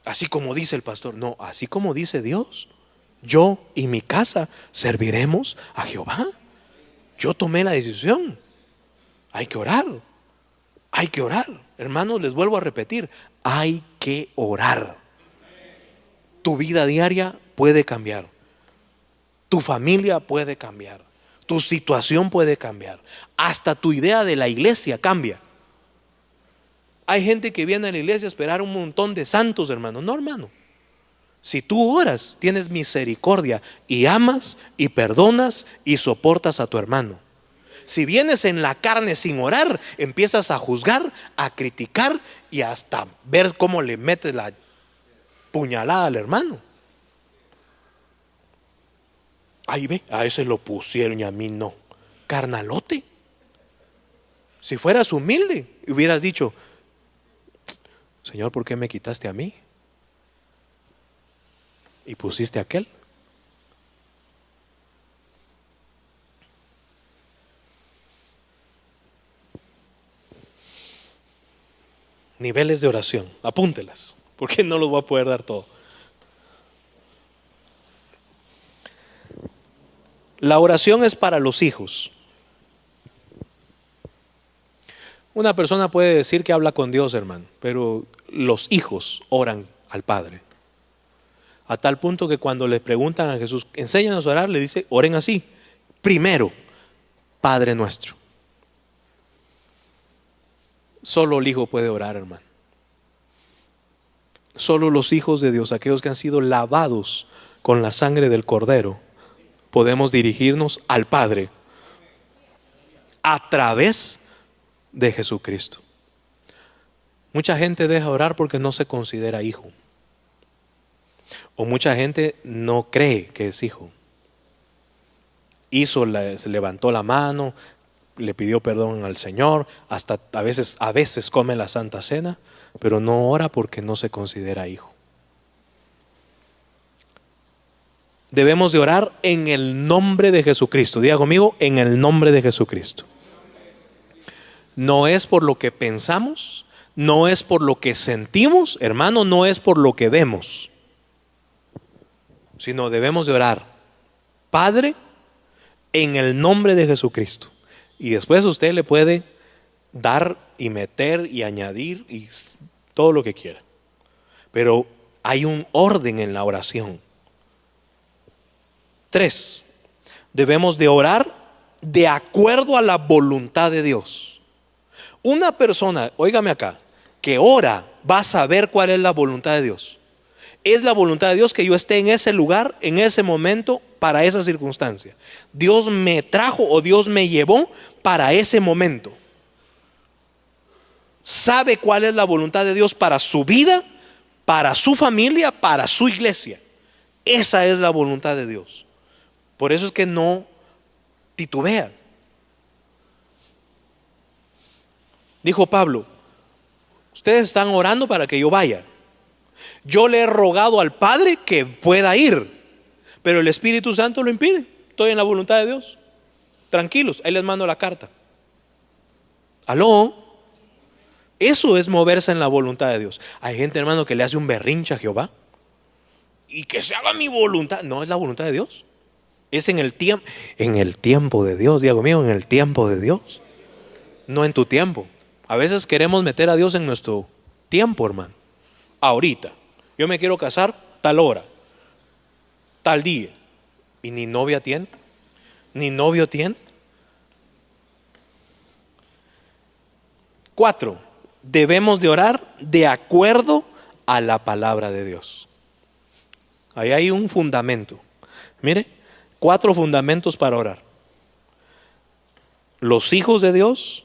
Así como dice el pastor, no, así como dice Dios. Yo y mi casa serviremos a Jehová. Yo tomé la decisión. Hay que orar. Hay que orar. Hermanos, les vuelvo a repetir, hay que orar. Tu vida diaria puede cambiar. Tu familia puede cambiar. Tu situación puede cambiar. Hasta tu idea de la iglesia cambia. Hay gente que viene a la iglesia a esperar un montón de santos, hermano. No, hermano. Si tú oras, tienes misericordia y amas y perdonas y soportas a tu hermano. Si vienes en la carne sin orar, empiezas a juzgar, a criticar y hasta ver cómo le metes la puñalada al hermano. Ahí ve, a ese lo pusieron y a mí no. Carnalote. Si fueras humilde, hubieras dicho: Señor, ¿por qué me quitaste a mí y pusiste a aquel? Niveles de oración, apúntelas, porque no los voy a poder dar todo. La oración es para los hijos. Una persona puede decir que habla con Dios, hermano, pero los hijos oran al Padre. A tal punto que cuando les preguntan a Jesús, enséñanos a orar, le dice, oren así. Primero, Padre nuestro. Solo el Hijo puede orar, hermano. Solo los hijos de Dios, aquellos que han sido lavados con la sangre del Cordero, podemos dirigirnos al Padre a través de Jesucristo. Mucha gente deja orar porque no se considera hijo. O mucha gente no cree que es hijo. Se levantó la mano, le pidió perdón al Señor, hasta a veces come la Santa Cena, pero no ora porque no se considera hijo. Debemos de orar en el nombre de Jesucristo. Diga conmigo, en el nombre de Jesucristo. No es por lo que pensamos, no es por lo que sentimos, hermano, no es por lo que vemos, sino debemos de orar, Padre, en el nombre de Jesucristo. Y después usted le puede dar y meter y añadir y todo lo que quiera. Pero hay un orden en la oración. 3, debemos de orar de acuerdo a la voluntad de Dios. Una persona, óigame acá, que ora va a saber cuál es la voluntad de Dios. Es la voluntad de Dios que yo esté en ese lugar, en ese momento, para esa circunstancia. Dios me trajo o Dios me llevó para ese momento. Sabe cuál es la voluntad de Dios para su vida, para su familia, para su iglesia. Esa es la voluntad de Dios. Por eso es que no titubean. Dijo Pablo, ustedes están orando para que yo vaya. Yo le he rogado al Padre que pueda ir, pero el Espíritu Santo lo impide. Estoy en la voluntad de Dios. Tranquilos, ahí les mando la carta. ¿Aló? Eso es moverse en la voluntad de Dios. Hay gente, hermano, que le hace un berrinche a Jehová y que se haga mi voluntad. No es la voluntad de Dios. Es en el tiempo de Dios. Diga conmigo, en el tiempo de Dios. No en tu tiempo. A veces queremos meter a Dios en nuestro tiempo, hermano. Ahorita, yo me quiero casar tal hora, tal día. Y ni novia tiene, ni novio tiene. 4, debemos de orar de acuerdo a la palabra de Dios. Ahí hay un fundamento. Mire, 4 fundamentos para orar. Los hijos de Dios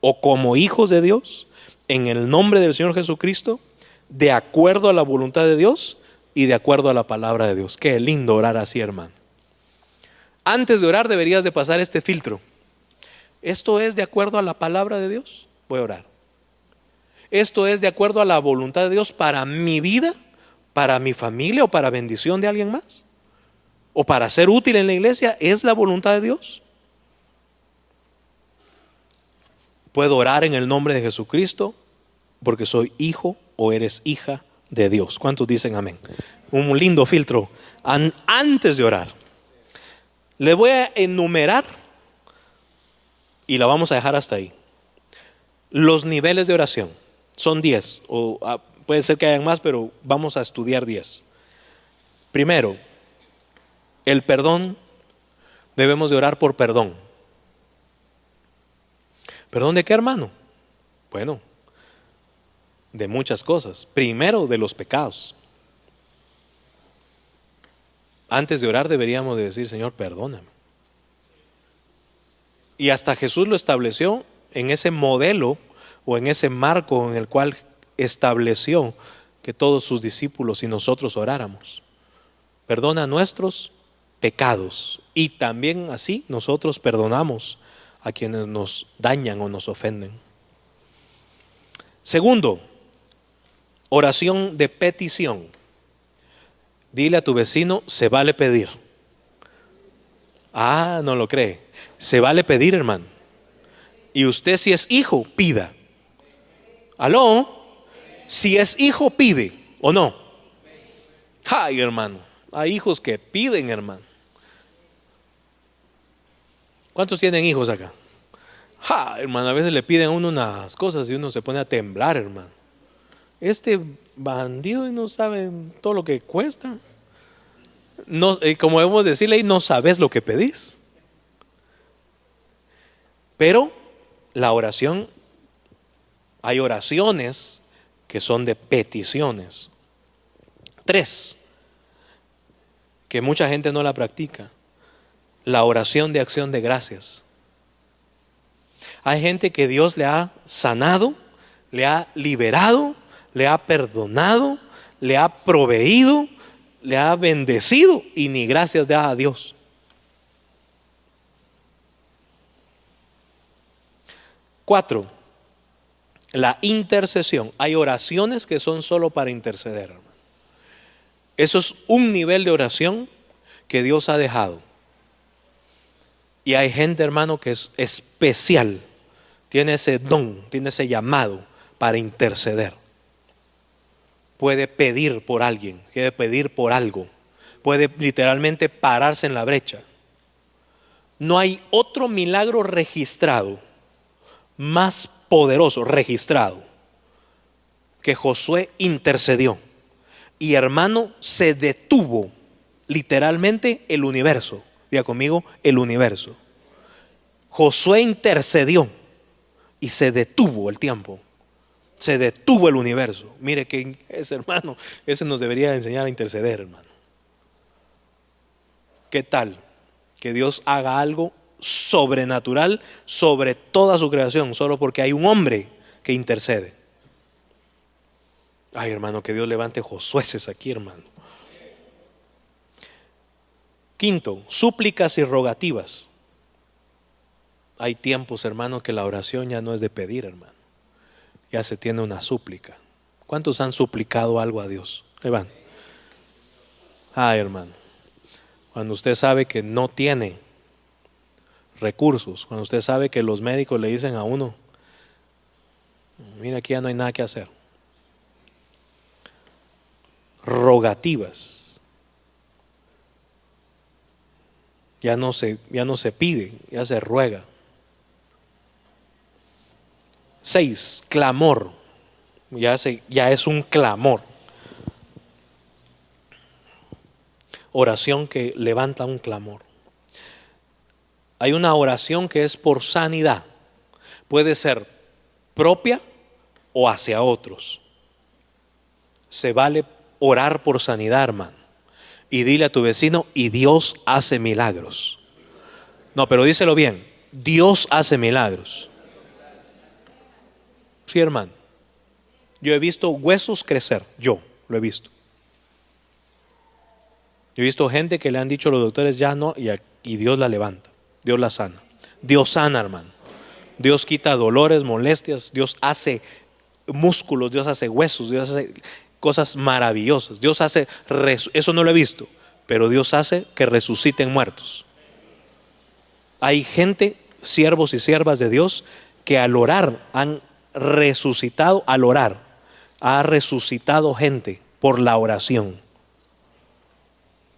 o como hijos de Dios, en el nombre del Señor Jesucristo, de acuerdo a la voluntad de Dios y de acuerdo a la palabra de Dios. Qué lindo orar así, hermano. Antes de orar deberías de pasar este filtro. ¿Esto es de acuerdo a la palabra de Dios? Voy a orar. ¿Esto es de acuerdo a la voluntad de Dios para mi vida, para mi familia o para bendición de alguien más? ¿O para ser útil en la iglesia? ¿Es la voluntad de Dios? Puedo orar en el nombre de Jesucristo porque soy hijo o eres hija de Dios. ¿Cuántos dicen amén? Un lindo filtro antes de orar. Le voy a enumerar y la vamos a dejar hasta ahí. Los niveles de oración son 10, o puede ser que hayan más, pero vamos a estudiar 10. Primero, el perdón. Debemos de orar por perdón. ¿Perdón de qué, hermano? Bueno, de muchas cosas. Primero, de los pecados. Antes de orar deberíamos de decir: Señor, perdóname. Y hasta Jesús lo estableció en ese modelo o en ese marco en el cual estableció que todos sus discípulos y nosotros oráramos. Perdona nuestros pecados, y también así nosotros perdonamos a quienes nos dañan o nos ofenden. Segundo, oración de petición. Dile a tu vecino: se vale pedir. Ah, no lo cree. Se vale pedir, hermano. Y usted, si es hijo, pida. ¿Aló? Si es hijo, pide, ¿o no? Ay, hermano, hay hijos que piden, hermano. ¿Cuántos tienen hijos acá? Hermano, a veces le piden a uno unas cosas y uno se pone a temblar, hermano. Este bandido no sabe todo lo que cuesta. No, como debemos decirle, no sabes lo que pedís. Pero la oración, hay oraciones que son de peticiones. 3, que mucha gente no la practica: la oración de acción de gracias. Hay gente que Dios le ha sanado, le ha liberado, le ha perdonado, le ha proveído, le ha bendecido, y ni gracias da a Dios. 4, la intercesión. Hay oraciones que son solo para interceder, hermano. Eso es un nivel de oración que Dios ha dejado. Y hay gente, hermano, que es especial, tiene ese don, tiene ese llamado para interceder. Puede pedir por alguien, puede pedir por algo, puede literalmente pararse en la brecha. No hay otro milagro registrado más poderoso, registrado, que Josué intercedió. Y, hermano, se detuvo literalmente el universo. Diga conmigo: el universo. Josué intercedió y se detuvo el tiempo. Se detuvo el universo. Mire que ese, hermano, ese nos debería enseñar a interceder, hermano. ¿Qué tal que Dios haga algo sobrenatural sobre toda su creación solo porque hay un hombre que intercede? Ay, hermano, que Dios levante Josueces aquí, hermano. 5, súplicas y rogativas. Hay tiempos, hermano, que la oración ya no es de pedir, hermano. Ya se tiene una súplica. ¿Cuántos han suplicado algo a Dios? Levante. Ay, hermano, cuando usted sabe que no tiene recursos, cuando usted sabe que los médicos le dicen a uno: mira, aquí ya no hay nada que hacer. Rogativas. Ya no se pide, ya se ruega. 6, clamor. Ya es un clamor. Oración que levanta un clamor. Hay una oración que es por sanidad. Puede ser propia o hacia otros. Se vale orar por sanidad, hermano. Y dile a tu vecino: y Dios hace milagros. No, pero díselo bien: Dios hace milagros. Sí, hermano. Yo he visto huesos crecer, yo lo he visto. Yo he visto gente que le han dicho a los doctores ya no, y Dios la levanta, Dios la sana. Dios sana, hermano. Dios quita dolores, molestias, Dios hace músculos, Dios hace huesos, Dios hace cosas maravillosas. Dios hace, eso no lo he visto, pero Dios hace que resuciten muertos. Hay gente, siervos y siervas de Dios, que al orar han resucitado, al orar, ha resucitado gente por la oración.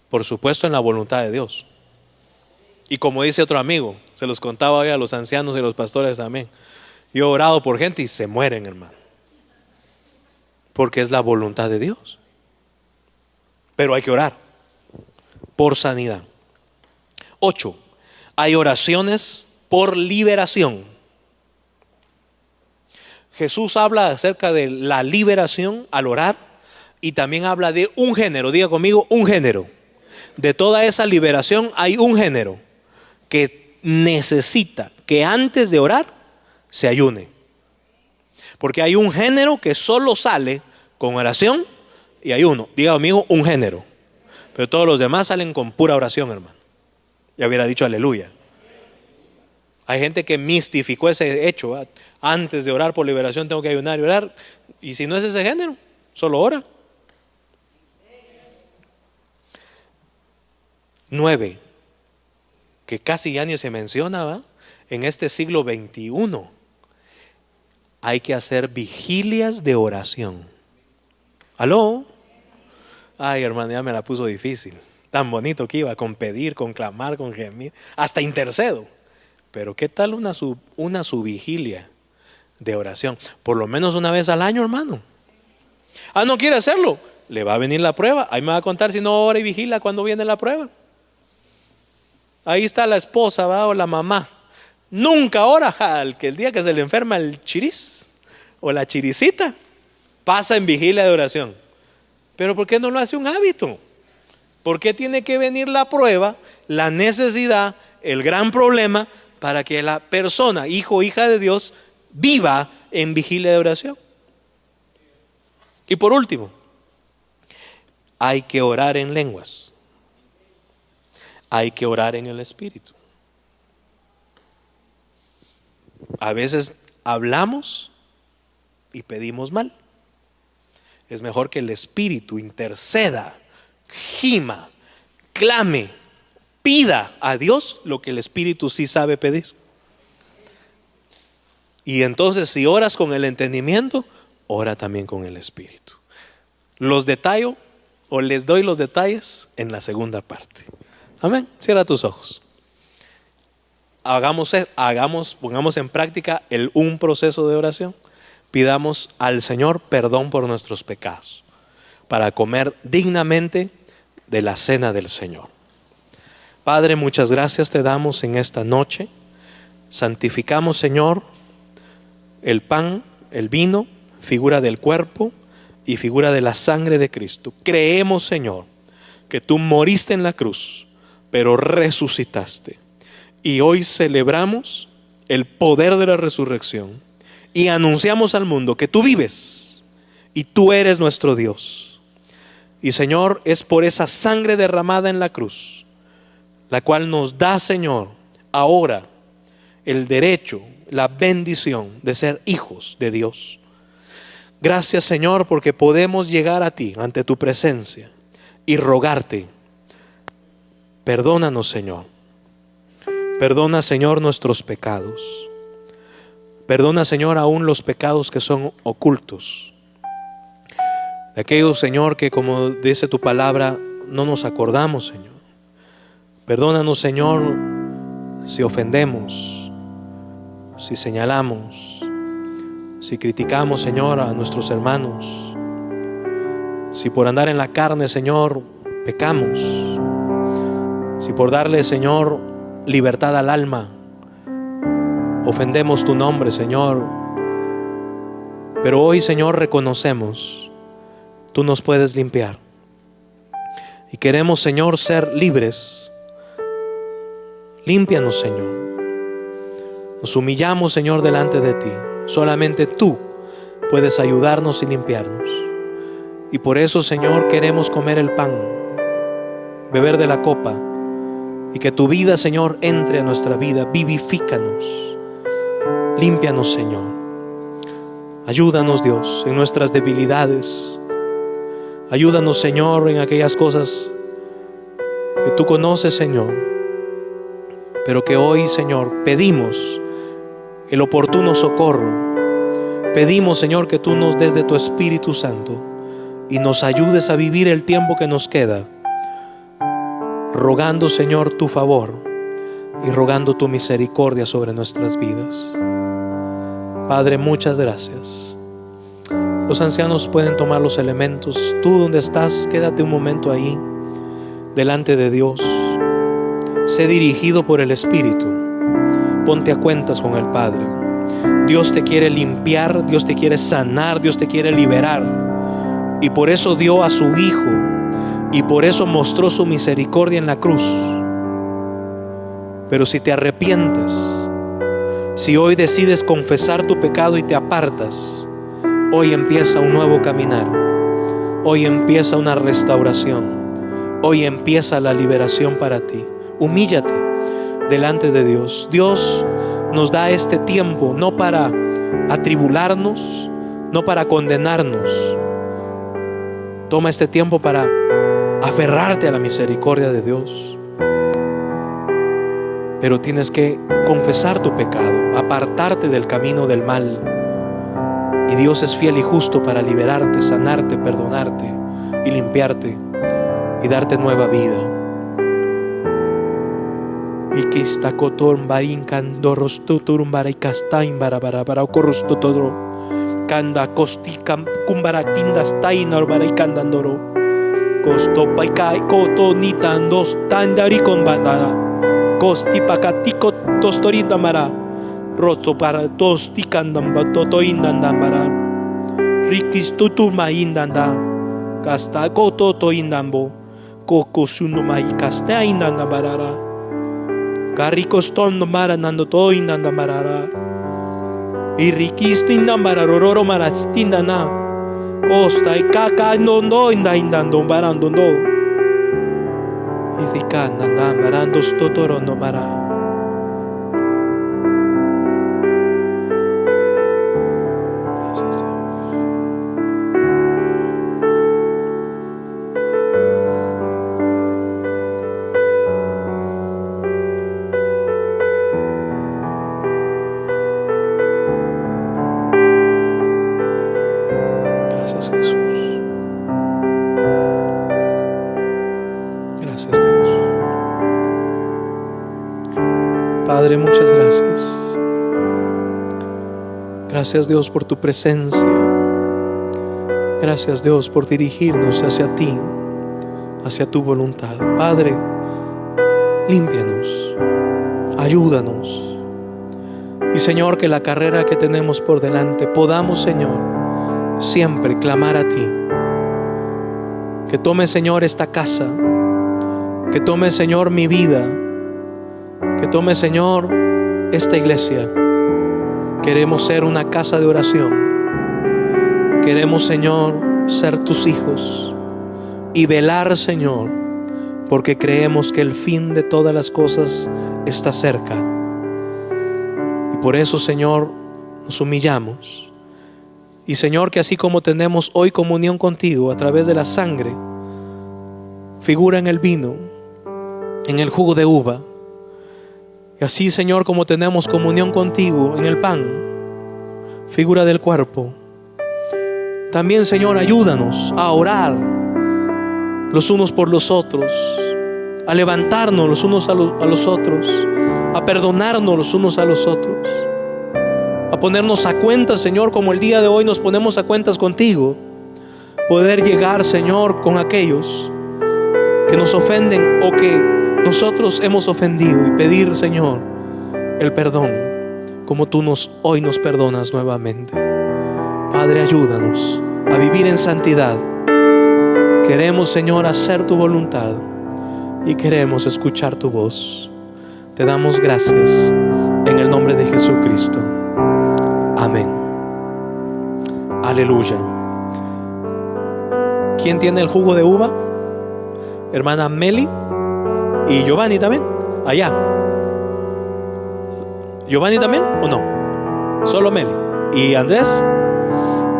Por supuesto en la voluntad de Dios. Y como dice otro amigo, se los contaba hoy a los ancianos y los pastores también. Yo he orado por gente y se mueren, hermano. Porque es la voluntad de Dios. Pero hay que orar por sanidad. 8. Hay oraciones por liberación. Jesús habla acerca de la liberación al orar y también habla de un género. Diga conmigo, un género. De toda esa liberación hay un género que necesita que antes de orar se ayune. Porque hay un género que solo sale con oración y ayuno. Diga conmigo, un género. Pero todos los demás salen con pura oración, hermano. Ya hubiera dicho aleluya. Hay gente que mistificó ese hecho, ¿verdad? Antes de orar por liberación tengo que ayunar y orar. Y si no es ese género, solo ora. 9, que casi ya ni se menciona, ¿va? En este siglo XXI hay que hacer vigilias de oración. ¿Aló? Ay, hermano, ya me la puso difícil. Tan bonito que iba, con pedir, con clamar, con gemir, hasta intercedo. Pero ¿qué tal una subvigilia de oración? Por lo menos una vez al año, hermano. Ah, ¿no quiere hacerlo? Le va a venir la prueba. Ahí me va a contar si no ora y vigila cuando viene la prueba. Ahí está la esposa, ¿va? O la mamá. Nunca ora. Que el día que se le enferma el chiris o la chiricita, pasa en vigilia de oración. Pero ¿por qué no lo hace un hábito? ¿Por qué tiene que venir la prueba, la necesidad, el gran problema para que la persona, hijo o hija de Dios, viva en vigilia de oración? Y por último, hay que orar en lenguas. Hay que orar en el Espíritu. A veces hablamos y pedimos mal. Es mejor que el Espíritu interceda, gima, clame, pida a Dios lo que el Espíritu sí sabe pedir. Y entonces si oras con el entendimiento, ora también con el Espíritu. Los detallo o les doy los detalles en la segunda parte. Amén. Cierra tus ojos. Pongamos en práctica un proceso de oración. Pidamos al Señor perdón por nuestros pecados para comer dignamente de la cena del Señor. Padre, muchas gracias te damos en esta noche. Santificamos, Señor, el pan, el vino, figura del cuerpo y figura de la sangre de Cristo. Creemos, Señor, que tú moriste en la cruz, pero resucitaste. Y hoy celebramos el poder de la resurrección y anunciamos al mundo que tú vives y tú eres nuestro Dios. Y Señor, es por esa sangre derramada en la cruz, la cual nos da, Señor, ahora el derecho, la bendición de ser hijos de Dios. Gracias, Señor, porque podemos llegar a ti ante tu presencia y rogarte. Perdónanos, Señor. Perdona, Señor, nuestros pecados. Perdona, Señor, aún los pecados que son ocultos. De aquellos, Señor, que como dice tu palabra, no nos acordamos, Señor. Perdónanos, Señor, si ofendemos, si señalamos, si criticamos, Señor, a nuestros hermanos. Si por andar en la carne, Señor, pecamos. Si por darle, Señor, libertad al alma, ofendemos tu nombre, Señor. Pero hoy, Señor, reconocemos, tú nos puedes limpiar. Y queremos, Señor, ser libres. Límpianos, Señor. Nos humillamos, Señor, delante de ti. Solamente tú puedes ayudarnos y limpiarnos. Y por eso, Señor, queremos comer el pan, beber de la copa, y que tu vida, Señor, entre a nuestra vida. Vivifícanos, límpianos, Señor. Ayúdanos, Dios, en nuestras debilidades. Ayúdanos, Señor, en aquellas cosas que tú conoces, Señor, pero que hoy, Señor, pedimos el oportuno socorro. Pedimos, Señor, que tú nos des de tu Espíritu Santo y nos ayudes a vivir el tiempo que nos queda, rogando, Señor, tu favor y rogando tu misericordia sobre nuestras vidas. Padre, muchas gracias. Los ancianos pueden tomar los elementos. Tú donde estás, quédate un momento ahí, delante de Dios. Sé dirigido por el Espíritu. Ponte a cuentas con el Padre. Dios te quiere limpiar, Dios te quiere sanar, Dios te quiere liberar. Y por eso dio a su Hijo, y por eso mostró su misericordia en la cruz. Pero si te arrepientes, si hoy decides confesar tu pecado y te apartas, hoy empieza un nuevo caminar. Hoy empieza una restauración. Hoy empieza la liberación para ti. Humíllate delante de Dios. Dios nos da este tiempo no para atribularnos, no para condenarnos. Toma este tiempo para aferrarte a la misericordia de Dios. Pero tienes que confesar tu pecado, apartarte del camino del mal. Y Dios es fiel y justo para liberarte, sanarte, perdonarte y limpiarte y darte nueva vida. Y que está cotorn barin candoros tuturum barai castain barabara corros totodro canda costi cumbara kindas tainor barai candandoro costo paikai coto nitandos tandari con bandada costi pacatico tostorinda mara roto para tosti candamba toto indandambara rikis tutuma indanda casta coto to indambo coco sunuma y casta indandambarara Carricos tondo mara nando to indanda marara. Irriquistinda mararororo marastinda na. Costa y caca no indando marando no. Irricanda na marando stotorondo mara. Gracias, Dios. Jesús. Gracias, Dios. Padre, muchas gracias. Gracias, Dios, por tu presencia. Gracias, Dios, por dirigirnos hacia ti, hacia tu voluntad. Padre, límpianos, ayúdanos. Y Señor, que la carrera que tenemos por delante podamos, Señor, siempre clamar a ti. Que tome, Señor, esta casa. Que tome, Señor, mi vida. Que tome, Señor, esta iglesia. Queremos ser una casa de oración. Queremos, Señor, ser tus hijos y velar, Señor, porque creemos que el fin de todas las cosas está cerca. Y por eso, Señor, nos humillamos. Y Señor, que así como tenemos hoy comunión contigo a través de la sangre, figura en el vino, en el jugo de uva. Y así, Señor, como tenemos comunión contigo en el pan, figura del cuerpo. También, Señor, ayúdanos a orar los unos por los otros, a levantarnos los unos a los otros, a perdonarnos los unos a los otros, a ponernos a cuentas, Señor, como el día de hoy nos ponemos a cuentas contigo. Poder llegar, Señor, con aquellos que nos ofenden o que nosotros hemos ofendido y pedir, Señor, el perdón como tú hoy nos perdonas nuevamente. Padre, ayúdanos a vivir en santidad. Queremos, Señor, hacer tu voluntad y queremos escuchar tu voz. Te damos gracias en el nombre de Jesucristo. Amén. Aleluya. ¿Quién tiene el jugo de uva? Hermana Meli y Giovanni también. Allá. ¿Giovanni también o no? Solo Meli. ¿Y Andrés?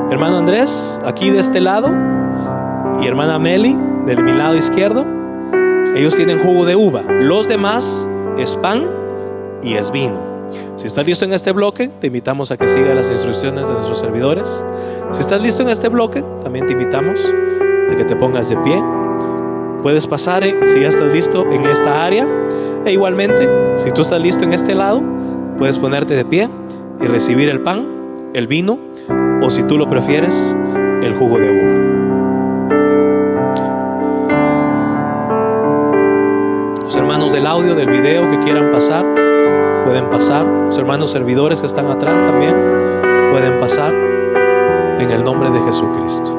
Hermano Andrés, aquí de este lado. Y hermana Meli, de mi lado izquierdo. Ellos tienen jugo de uva. Los demás es pan y es vino. Si estás listo en este bloque, te invitamos a que sigas las instrucciones de nuestros servidores. Si estás listo en este bloque, también te invitamos a que te pongas de pie. Puedes pasar, si ya estás listo en esta área. E igualmente, si tú estás listo en este lado, puedes ponerte de pie y recibir el pan, el vino, o si tú lo prefieres, el jugo de uva. Los hermanos del audio, del video que quieran pasar, pueden pasar. Los hermanos servidores que están atrás también pueden pasar en el nombre de Jesucristo.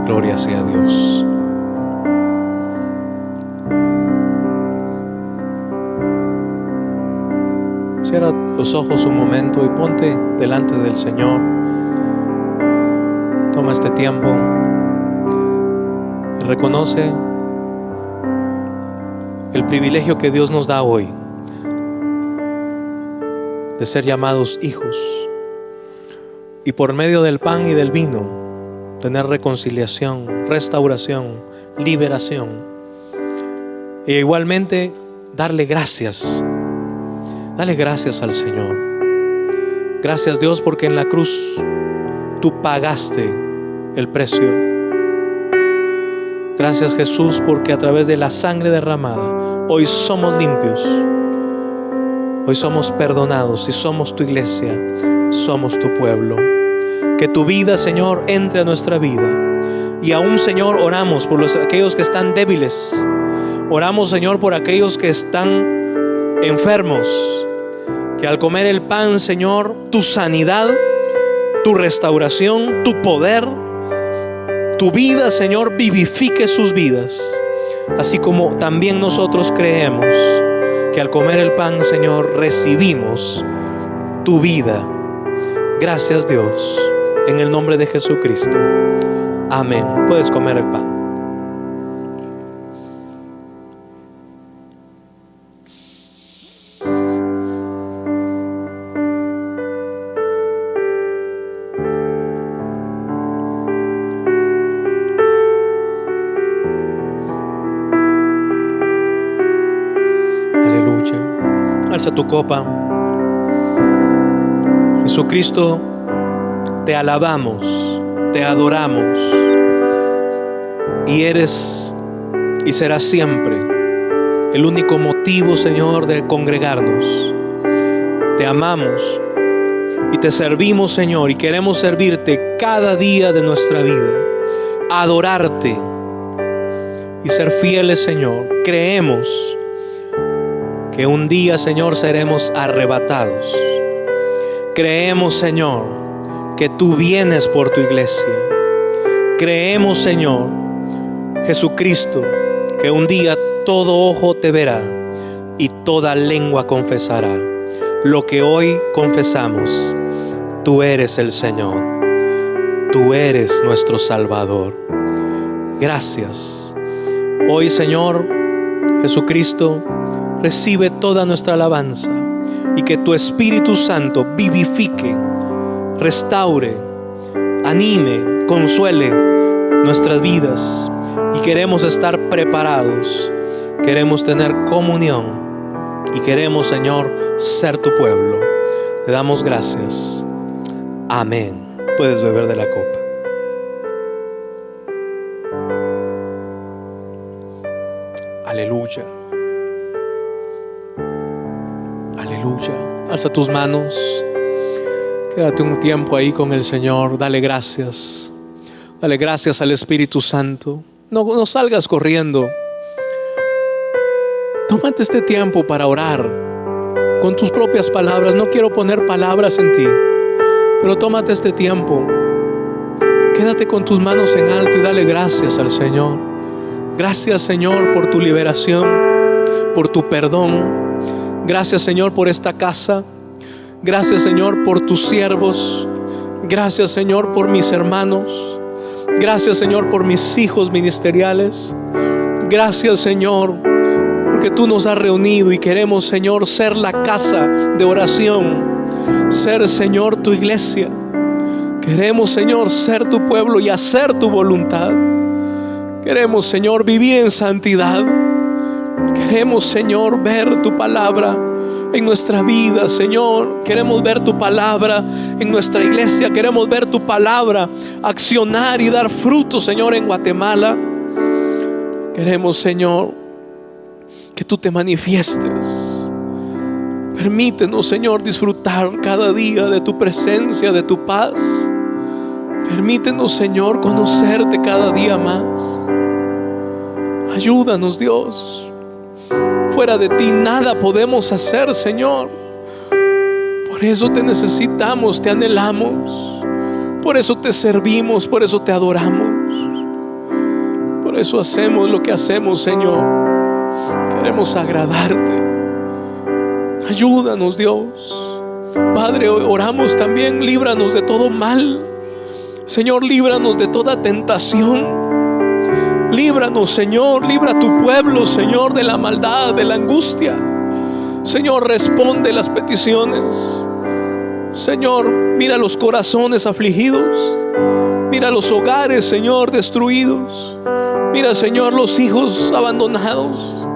Gloria sea a Dios. Cierra los ojos un momento y ponte delante del Señor. Toma este tiempo y reconoce el privilegio que Dios nos da hoy de ser llamados hijos, y por medio del pan y del vino tener reconciliación, restauración, liberación, e igualmente darle gracias. Dale gracias al Señor. Gracias, Dios, porque en la cruz tú pagaste el precio. Gracias, Jesús, porque a través de la sangre derramada hoy somos limpios. Hoy somos perdonados y somos tu iglesia, somos tu pueblo. Que tu vida, Señor, entre a nuestra vida. Y aún, Señor, oramos por aquellos que están débiles. Oramos, Señor, por aquellos que están enfermos. Que al comer el pan, Señor, tu sanidad, tu restauración, tu poder, tu vida, Señor, vivifique sus vidas. Así como también nosotros creemos que al comer el pan, Señor, recibimos tu vida. Gracias, Dios, en el nombre de Jesucristo. Amén. Puedes comer el pan. Alza tu copa. Jesucristo, te alabamos, te adoramos, y eres y serás siempre el único motivo, Señor, de congregarnos. Te amamos y te servimos, Señor, y queremos servirte cada día de nuestra vida, adorarte y ser fieles, Señor. Creemos que un día, Señor, seremos arrebatados. Creemos, Señor, que tú vienes por tu iglesia. Creemos, Señor, Jesucristo, que un día todo ojo te verá y toda lengua confesará lo que hoy confesamos. Tú eres el Señor. Tú eres nuestro Salvador. Gracias. Hoy, Señor Jesucristo, recibe toda nuestra alabanza, y que tu Espíritu Santo vivifique, restaure, anime, consuele nuestras vidas. Y queremos estar preparados, queremos tener comunión y queremos, Señor, ser tu pueblo. Te damos gracias. Amén. Puedes beber de la copa. Aleluya. Aleluya. Alza tus manos. Quédate un tiempo ahí con el Señor. Dale gracias. Dale gracias al Espíritu Santo. No salgas corriendo. Tómate este tiempo para orar con tus propias palabras. No quiero poner palabras en ti, pero tómate este tiempo. Quédate con tus manos en alto y dale gracias al Señor. Gracias, Señor, por tu liberación, por tu perdón. Gracias, Señor, por esta casa. Gracias, Señor, por tus siervos. Gracias, Señor, por mis hermanos. Gracias, Señor, por mis hijos ministeriales. Gracias, Señor, porque tú nos has reunido y queremos, Señor, ser la casa de oración. Ser, Señor, tu iglesia. Queremos, Señor, ser tu pueblo y hacer tu voluntad. Queremos, Señor, vivir en santidad. Queremos, Señor, ver tu palabra en nuestra vida, Señor. Queremos ver tu palabra en nuestra iglesia. Queremos ver tu palabra accionar y dar fruto, Señor, en Guatemala. Queremos, Señor, que tú te manifiestes. Permítenos, Señor, disfrutar cada día de tu presencia, de tu paz. Permítenos, Señor, conocerte cada día más. Ayúdanos, Dios. Fuera de ti nada podemos hacer, Señor. Por eso te necesitamos, te anhelamos. Por eso te servimos, por eso te adoramos. Por eso hacemos lo que hacemos, Señor. Queremos agradarte. Ayúdanos, Dios. Padre, oramos también, líbranos de todo mal. Señor, líbranos de toda tentación. Líbranos, Señor, libra a tu pueblo, Señor, de la maldad, de la angustia. Señor, responde las peticiones. Señor, mira los corazones afligidos. Mira los hogares, Señor, destruidos. Mira, Señor, los hijos abandonados.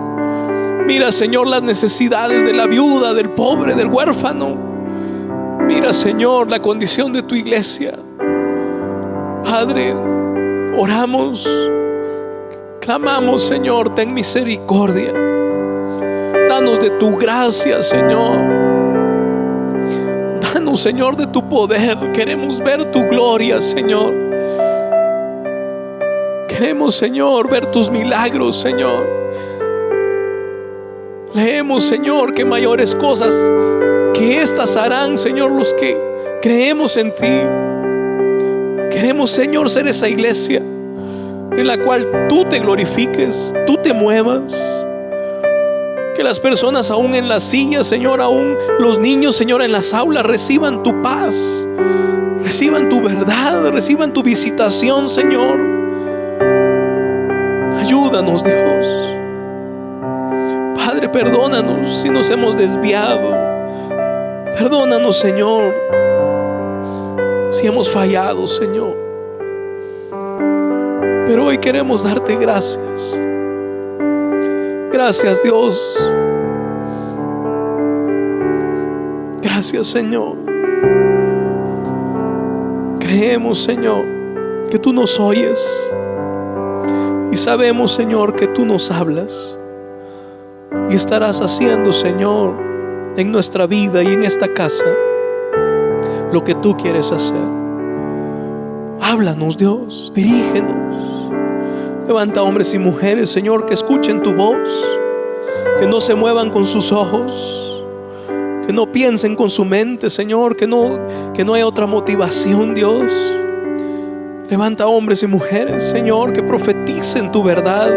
Mira, Señor, las necesidades de la viuda, del pobre, del huérfano. Mira, Señor, la condición de tu iglesia. Padre, oramos, clamamos, Señor, ten misericordia. Danos de tu gracia, Señor. Danos, Señor, de tu poder. Queremos ver tu gloria, Señor. Queremos, Señor, ver tus milagros, Señor. Leemos, Señor, que mayores cosas que estas harán, Señor, los que creemos en ti. Queremos, Señor, ser esa iglesia en la cual tú te glorifiques, tú te muevas. Que las personas aún en las sillas, Señor, aún los niños, Señor, en las aulas reciban tu paz, reciban tu verdad, reciban tu visitación, Señor. Ayúdanos, Dios. Padre, perdónanos si nos hemos desviado. Perdónanos, Señor, si hemos fallado, Señor. Pero hoy queremos darte gracias. Gracias, Dios. Gracias, Señor. Creemos, Señor, que tú nos oyes. Y sabemos, Señor, que tú nos hablas. Y estarás haciendo, Señor, en nuestra vida y en esta casa lo que tú quieres hacer. Háblanos, Dios, dirígenos. Levanta hombres y mujeres, Señor, que escuchen tu voz, que no se muevan con sus ojos, que no piensen con su mente, Señor, que no hay otra motivación, Dios. Levanta hombres y mujeres, Señor, que profeticen tu verdad,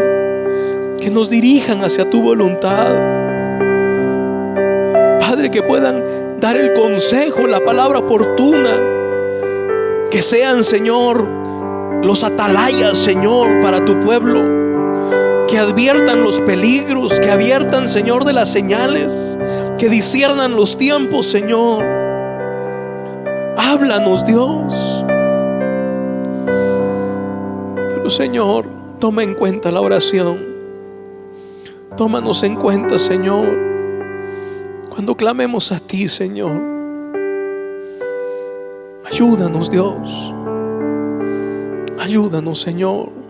que nos dirijan hacia tu voluntad. Padre, que puedan dar el consejo, la palabra oportuna, que sean, Señor, los atalayas, Señor, para tu pueblo, que adviertan los peligros, que adviertan, Señor, de las señales, que disciernan los tiempos, Señor. Háblanos, Dios. Pero, Señor, toma en cuenta la oración. Tómanos en cuenta, Señor. Cuando clamemos a ti, Señor, ayúdanos, Dios. Ayúdanos, Señor.